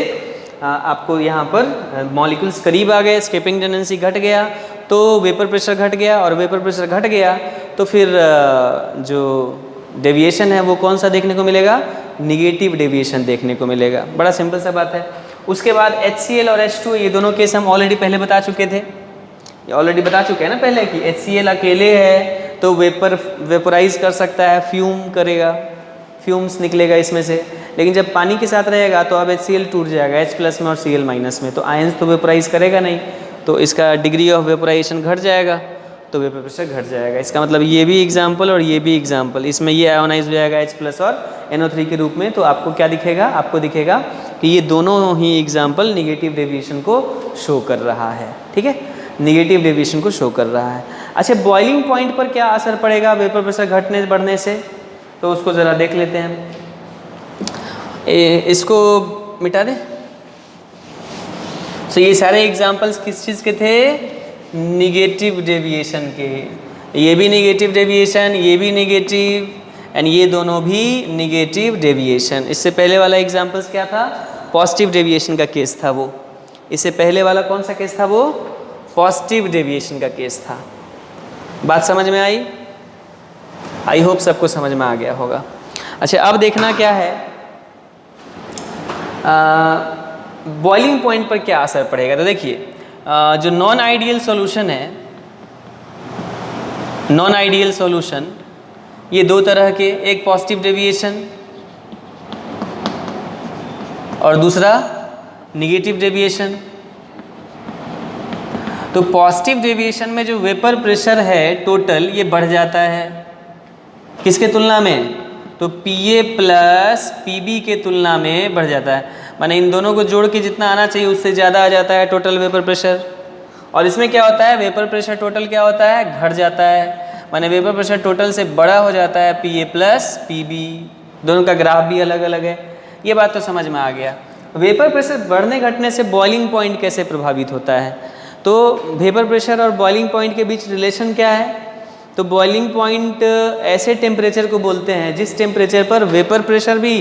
आपको यहाँ पर मॉलिक्यूल्स करीब आ गए, एस्केपिंग टेंडेंसी घट गया तो वेपर प्रेशर घट गया, और वेपर प्रेशर घट गया तो फिर जो डेविएशन है वो कौन सा देखने को मिलेगा, निगेटिव डेविएशन देखने को मिलेगा। बड़ा सिंपल सा बात है। उसके बाद HCl और H2 ये दोनों केस हम ऑलरेडी पहले बता चुके थे, ये ऑलरेडी बता चुके हैं ना पहले कि HCl अकेले है तो वेपराइज कर सकता है, फ्यूम करेगा, फ्यूम्स निकलेगा इसमें से। लेकिन जब पानी के साथ रहेगा तो अब HCl टूट जाएगा H+ में और Cl- में, तो आयंस तो वेपराइज करेगा नहीं, तो इसका डिग्री ऑफ वेपराइजेशन घट जाएगा, तो वेपर प्रेशर घट जाएगा। इसका मतलब ये भी एग्जाम्पल और ये भी एग्जाम्पल, इसमें ये आयोनाइज हो जाएगा H+ और NO3 के रूप में। तो आपको क्या दिखेगा, आपको दिखेगा कि ये दोनों ही एग्जाम्पल निगेटिव डेविएशन को शो कर रहा है। ठीक है, निगेटिव डेविएशन को शो कर रहा है। अच्छा, बॉइलिंग पॉइंट पर क्या असर पड़ेगा वेपर प्रेशर घटने बढ़ने से, तो उसको ज़रा देख लेते हैं। इसको मिटा दें। तो ये सारे एग्जाम्पल्स किस चीज़ के थे, निगेटिव डेविएशन के। ये भी निगेटिव डेविएशन, ये भी निगेटिव, एंड ये दोनों भी निगेटिव डेविएशन। इससे पहले वाला एग्जाम्पल्स क्या था, पॉजिटिव डेविएशन का केस था वो। इससे पहले वाला कौन सा केस था, वो पॉजिटिव डेविएशन का केस था। बात समझ में आई? आई होप सबको समझ में आ गया होगा। अच्छा, अब देखना क्या है, बॉइलिंग पॉइंट पर क्या असर पड़ेगा। तो देखिए, जो नॉन आइडियल सॉल्यूशन है, नॉन आइडियल सॉल्यूशन ये दो तरह के, एक पॉजिटिव डेविएशन और दूसरा निगेटिव डेविएशन। तो पॉजिटिव डेविएशन में जो वेपर प्रेशर है टोटल, ये बढ़ जाता है किसके तुलना में, तो Pa+ Pb के तुलना में बढ़ जाता है। माने इन दोनों को जोड़ के जितना आना चाहिए उससे ज़्यादा आ जाता है टोटल वेपर प्रेशर। और इसमें क्या होता है, वेपर प्रेशर टोटल क्या होता है, घट जाता है। माने वेपर प्रेशर टोटल से बड़ा हो जाता है Pa+ Pb, दोनों का ग्राफ भी अलग अलग है। ये बात तो समझ में आ गया। वेपर प्रेशर बढ़ने घटने से बॉइलिंग पॉइंट कैसे प्रभावित होता है, तो वेपर प्रेशर और बॉइलिंग पॉइंट के बीच रिलेशन क्या है, तो बॉइलिंग पॉइंट ऐसे टेम्परेचर को बोलते हैं जिस टेम्परेचर पर वेपर प्रेशर भी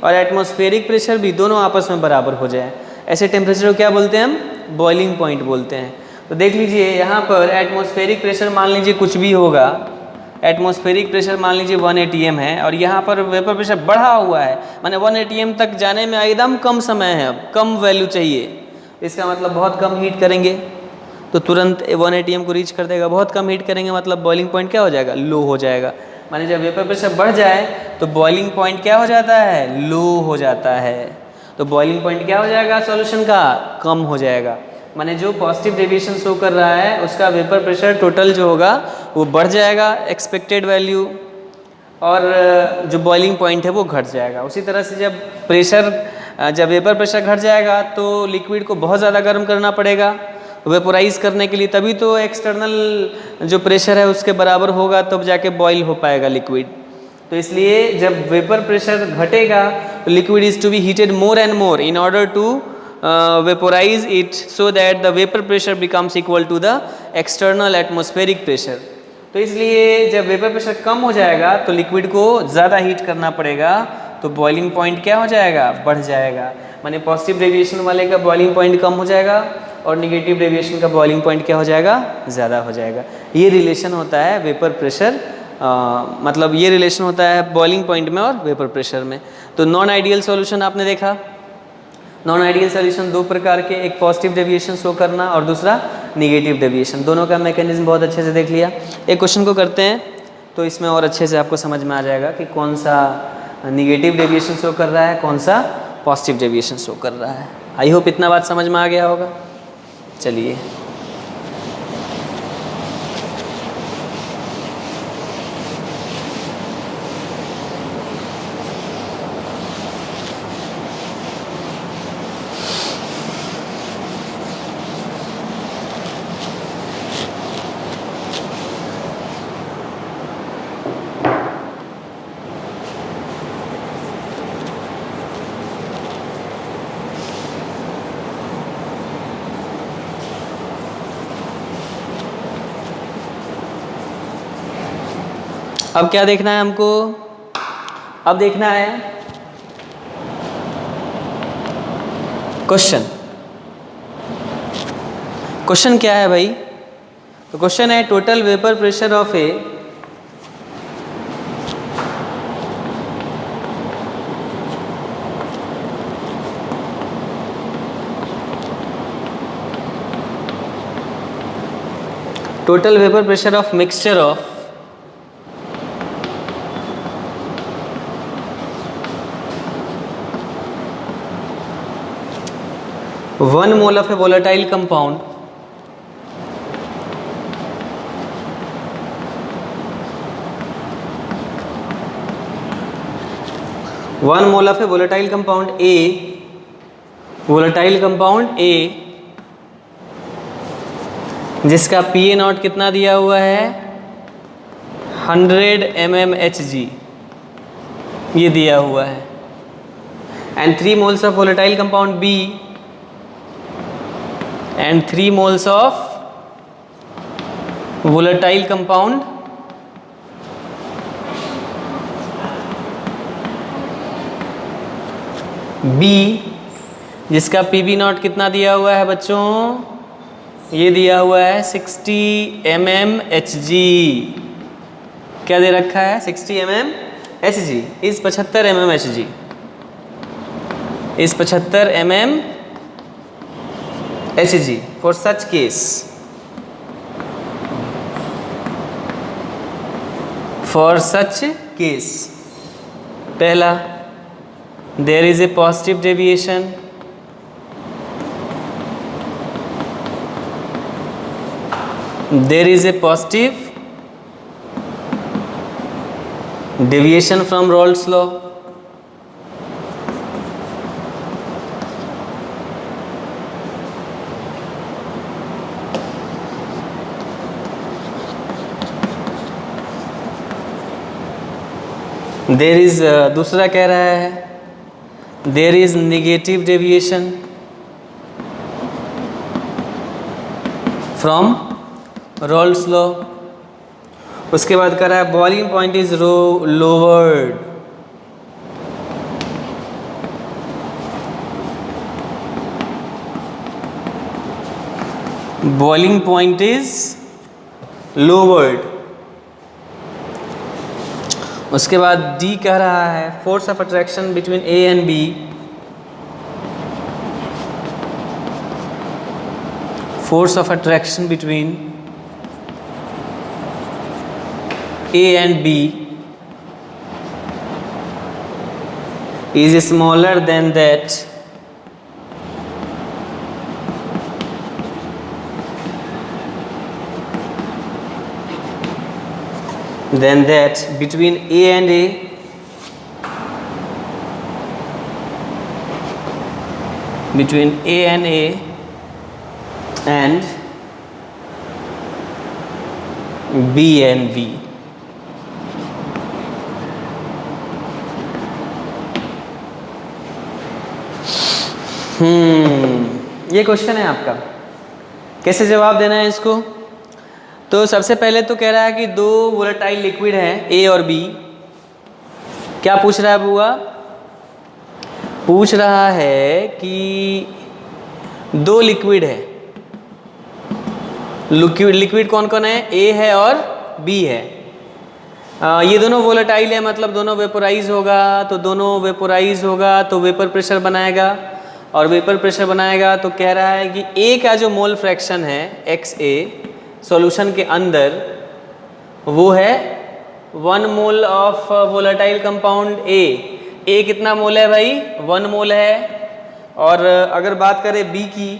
और एटमॉस्फेरिक प्रेशर भी दोनों आपस में बराबर हो जाए, ऐसे टेम्परेचर को क्या बोलते हैं हम, बॉइलिंग पॉइंट बोलते हैं। तो देख लीजिए यहाँ पर एटमॉस्फेरिक प्रेशर मान लीजिए कुछ भी होगा, एटमॉस्फेरिक प्रेशर मान लीजिए 1 atm है और यहाँ पर वेपर प्रेशर बढ़ा हुआ है, माने 1 atm तक जाने में एकदम कम समय है, अब कम वैल्यू चाहिए। इसका मतलब बहुत कम हीट करेंगे तो तुरंत 1 atm को रीच कर देगा। बहुत कम हीट करेंगे मतलब बॉइलिंग पॉइंट क्या हो जाएगा, लो हो जाएगा। माने जब वेपर प्रेशर बढ़ जाए तो बॉइलिंग पॉइंट क्या हो जाता है, लो हो जाता है। तो बॉइलिंग पॉइंट क्या हो जाएगा सॉल्यूशन का, कम हो जाएगा। माने जो पॉजिटिव डेविएशन शो कर रहा है उसका वेपर प्रेशर टोटल जो होगा वो बढ़ जाएगा एक्सपेक्टेड वैल्यू, और जो बॉइलिंग पॉइंट है वो घट जाएगा। उसी तरह से जब वेपर प्रेशर घट जाएगा तो लिक्विड को बहुत ज़्यादा गर्म करना पड़ेगा वेपोराइज करने के लिए, तभी तो एक्सटर्नल जो प्रेशर है उसके बराबर होगा तब जाके बॉईल हो पाएगा लिक्विड। तो इसलिए जब वेपर प्रेशर घटेगा तो liquid is to be heated more and more in order to vaporize it so that the vapor pressure becomes equal to the external atmospheric pressure। तो इसलिए जब वेपर प्रेशर कम हो जाएगा तो लिक्विड को ज़्यादा हीट करना पड़ेगा, तो बॉइलिंग पॉइंट क्या हो जाएगा, बढ़ जाएगा। माने पॉजिटिव डेविएशन वाले का बॉइलिंग पॉइंट कम हो जाएगा और निगेटिव डेविएशन का बॉइलिंग पॉइंट क्या हो जाएगा, ज़्यादा हो जाएगा। ये रिलेशन होता है वेपर प्रेशर, मतलब ये रिलेशन होता है बॉइलिंग पॉइंट में और वेपर प्रेशर में। तो नॉन आइडियल सॉल्यूशन आपने देखा। नॉन आइडियल सॉल्यूशन दो प्रकार के, एक पॉजिटिव डेविएशन शो करना और दूसरा निगेटिव डेविएशन। दोनों का मैकेनिज्म बहुत अच्छे से देख लिया। एक क्वेश्चन को करते हैं तो इसमें और अच्छे से आपको समझ में आ जाएगा कि कौन सा निगेटिव डेविएशन शो कर रहा है, कौन सा पॉजिटिव डेविएशन शो कर रहा है। आई होप इतना बात समझ में आ गया होगा। चलिए, अब क्या देखना है हमको, अब देखना है क्वेश्चन। क्वेश्चन क्या है भाई? तो क्वेश्चन है total vapour pressure of A total vapor pressure of mixture of 1 mole of a volatile compound volatile compound A जिसका PA0 कितना दिया हुआ है 100 mmHg, ये दिया हुआ है। And 3 moles of volatile compound B and 3 moles of volatile compound B जिसका PB0 कितना दिया हुआ है बच्चों, ये दिया हुआ है 60 mmHg। क्या दे रखा है 60 mmHg इस 75 mmHg इस 75 mmHg for such case पहला there is a positive deviation, from Rolle's law. There is दूसरा कह रहा है there is negative deviation from Rolle's law। उसके बाद कह रहा है boiling point is lowered, boiling point is lowered। उसके बाद D कह रहा है force of attraction between A and B A and B is smaller than that between A and A and B and B। ये question है आपका, कैसे जवाब देना है इसको? तो सबसे पहले तो कह रहा है कि दो वोलेटाइल लिक्विड हैं ए और बी। क्या पूछ रहा है बुआ? पूछ रहा है कि दो लिक्विड है लिक्विड कौन कौन है, ए है और बी है। ये दोनों वोलेटाइल है, मतलब दोनों वेपोराइज होगा, तो दोनों वेपोराइज होगा तो वेपर प्रेशर बनाएगा, और वेपर प्रेशर बनाएगा तो कह रहा है कि ए का जो मोल फ्रैक्शन है XA सॉल्यूशन के अंदर वो है 1 mole of volatile compound A कितना मोल है भाई, 1 मोल है। और अगर बात करें बी की,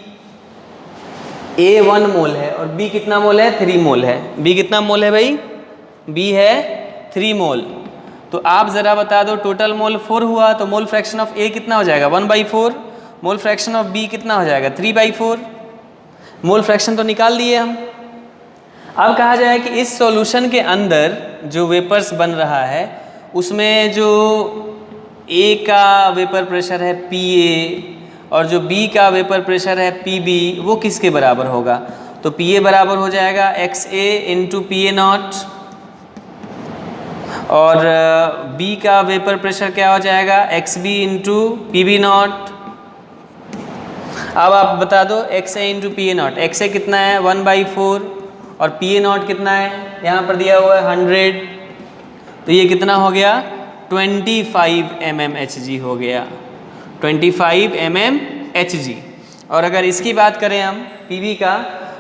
ए 1 मोल है और बी कितना मोल है, 3 मोल है। बी कितना मोल है भाई, बी है 3 मोल। तो आप ज़रा बता दो टोटल मोल 4 हुआ तो मोल फ्रैक्शन ऑफ ए कितना हो जाएगा, 1/4। मोल फ्रैक्शन ऑफ बी कितना हो जाएगा, 3/4। मोल फ्रैक्शन तो निकाल दिए हम। अब कहा जाए कि इस सॉल्यूशन के अंदर जो वेपर्स बन रहा है उसमें जो ए का वेपर प्रेशर है PA और जो बी का वेपर प्रेशर है PB वो किसके बराबर होगा, तो PA बराबर हो जाएगा XA इंटू PA0 और बी का वेपर प्रेशर क्या हो जाएगा, XB इंटू PB0। अब आप बता दो XA इंटू PA0, XA कितना है 1/4 और PA0 कितना है, यहाँ पर दिया हुआ है 100, तो ये कितना हो गया 25 mmHg हो गया, 25 mmHg। और अगर इसकी बात करें हम PB का,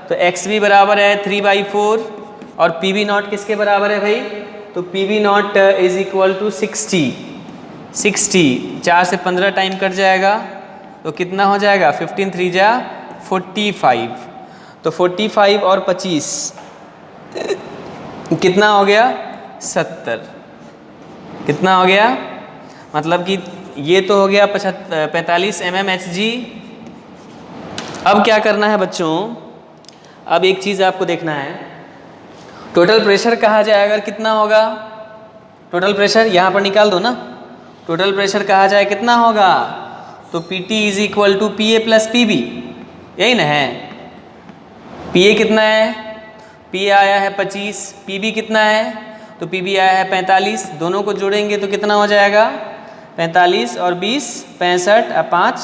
तो XB बराबर है 3/4 और PB0 किसके बराबर है भाई, तो PB0 इज इक्वल टू 60। 4 से 15 टाइम कट जाएगा तो कितना हो जाएगा 15 3 जा 45, तो 45 और 25 कितना हो गया 70। कितना हो गया, मतलब कि ये तो हो गया 45 mmHg। अब क्या करना है बच्चों, अब एक चीज़ आपको देखना है, टोटल प्रेशर कहा जाए अगर कितना होगा, टोटल प्रेशर यहाँ पर निकाल दो ना, टोटल प्रेशर कहा जाए कितना होगा, तो PT is equal to PA plus PB, यही ना है। PA कितना है, PA आया है 25, PB कितना है, तो PB आया है 45, दोनों को जोड़ेंगे तो कितना हो जाएगा 45 और 20 65 और 5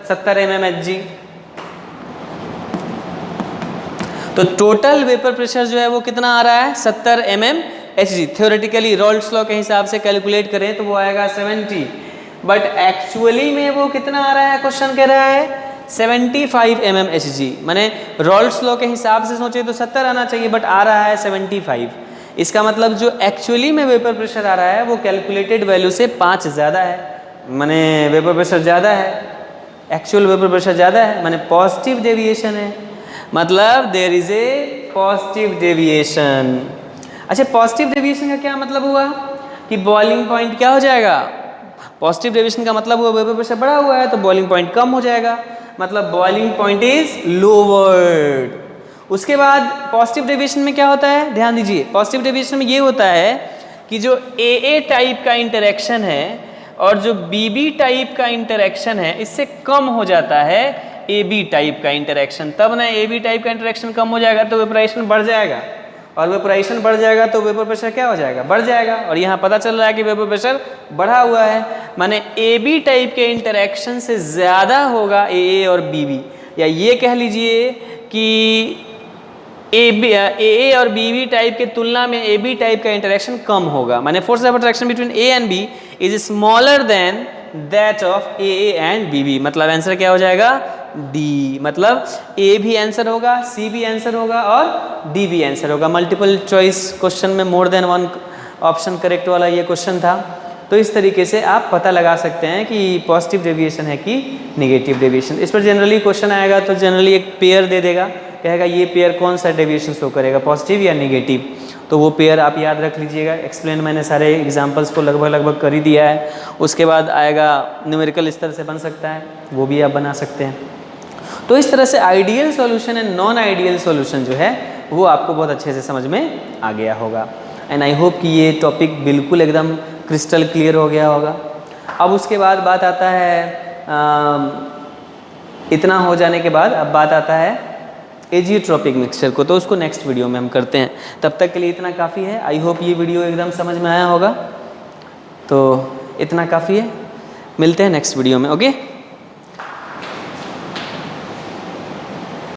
70 mmHg। तो टोटल वेपर प्रेशर जो है वो कितना आ रहा है 70 mmHg। थ्योरेटिकली रॉल्ड्स लॉ के हिसाब से कैलकुलेट करें तो वो आएगा 70, बट एक्चुअली में वो कितना आ रहा है, क्वेश्चन कह रहा है 75 mmHg। माने रॉल्ड्स लॉ के हिसाब से सोचे तो 70 आना चाहिए, बट आ रहा है 75। इसका मतलब जो एक्चुअली में वेपर प्रेशर आ रहा है वो कैलकुलेटेड वैल्यू से 5 ज़्यादा है, माने वेपर प्रेशर ज़्यादा है, एक्चुअल वेपर प्रेशर ज़्यादा है, माने पॉजिटिव डेविएशन है, मतलब there is a positive deviation. अच्छा, पॉजिटिव डेविएशन का क्या मतलब हुआ कि बॉइलिंग पॉइंट क्या हो जाएगा, पॉजिटिव डेविएशन का मतलब हुआ वेपर प्रेशर बढ़ा हुआ है तो बॉइलिंग पॉइंट कम हो जाएगा, मतलब बॉइलिंग पॉइंट इज लोवर्ड। उसके बाद पॉजिटिव डेविएशन में क्या होता है, ध्यान दीजिए, पॉजिटिव डेविएशन में ये होता है कि जो AA टाइप का इंटरेक्शन है और जो BB टाइप का इंटरेक्शन है इससे कम हो जाता है AB टाइप का इंटरेक्शन। तब ना AB टाइप का इंटरेक्शन कम हो जाएगा तो वेपोराइजेशन बढ़ जाएगा, और वेपोराइजेशन बढ़ जाएगा तो वेपर प्रेशर क्या हो जाएगा, बढ़ जाएगा। और यहाँ पता चल रहा है कि वेपर प्रेशर बढ़ा हुआ है, माने AB टाइप के इंटरेक्शन से ज़्यादा होगा AA और BB, या ये कह लीजिए कि AA और BB टाइप के तुलना में AB टाइप का इंटरेक्शन कम होगा, माने force of attraction between A and B is smaller than that of AA and BB। मतलब आंसर क्या हो जाएगा D, मतलब A भी आंसर होगा, C भी आंसर होगा और D भी आंसर होगा। मल्टीपल चॉइस क्वेश्चन में more than one option correct वाला ये क्वेश्चन था। तो इस तरीके से आप पता लगा सकते हैं कि पॉजिटिव डेविएशन है कि नेगेटिव डेविएशन। इस पर जनरली क्वेश्चन आएगा तो जनरली एक पेयर दे देगा, कहेगा ये पेयर कौन सा डेविएशन शो करेगा, पॉजिटिव या नेगेटिव, तो वो पेयर आप याद रख लीजिएगा। एक्सप्लेन मैंने सारे एग्जांपल्स को लगभग कर ही दिया है। उसके बाद आएगा न्यूमेरिकल स्तर से बन सकता है, वो भी आप बना सकते हैं। तो इस तरह से ideal solution and non ideal solution जो है वो आपको बहुत अच्छे से समझ में आ गया होगा। एंड आई होप कि ये टॉपिक बिल्कुल एकदम क्रिस्टल क्लियर हो गया होगा। अब उसके बाद बात आता है इतना हो जाने के बाद अब बात आता है एजियोट्रोपिक मिक्सचर को, तो उसको नेक्स्ट वीडियो में हम करते हैं। तब तक के लिए इतना काफ़ी है। आई होप ये वीडियो एकदम समझ में आया होगा। तो इतना काफ़ी है, मिलते हैं नेक्स्ट वीडियो में। ओके।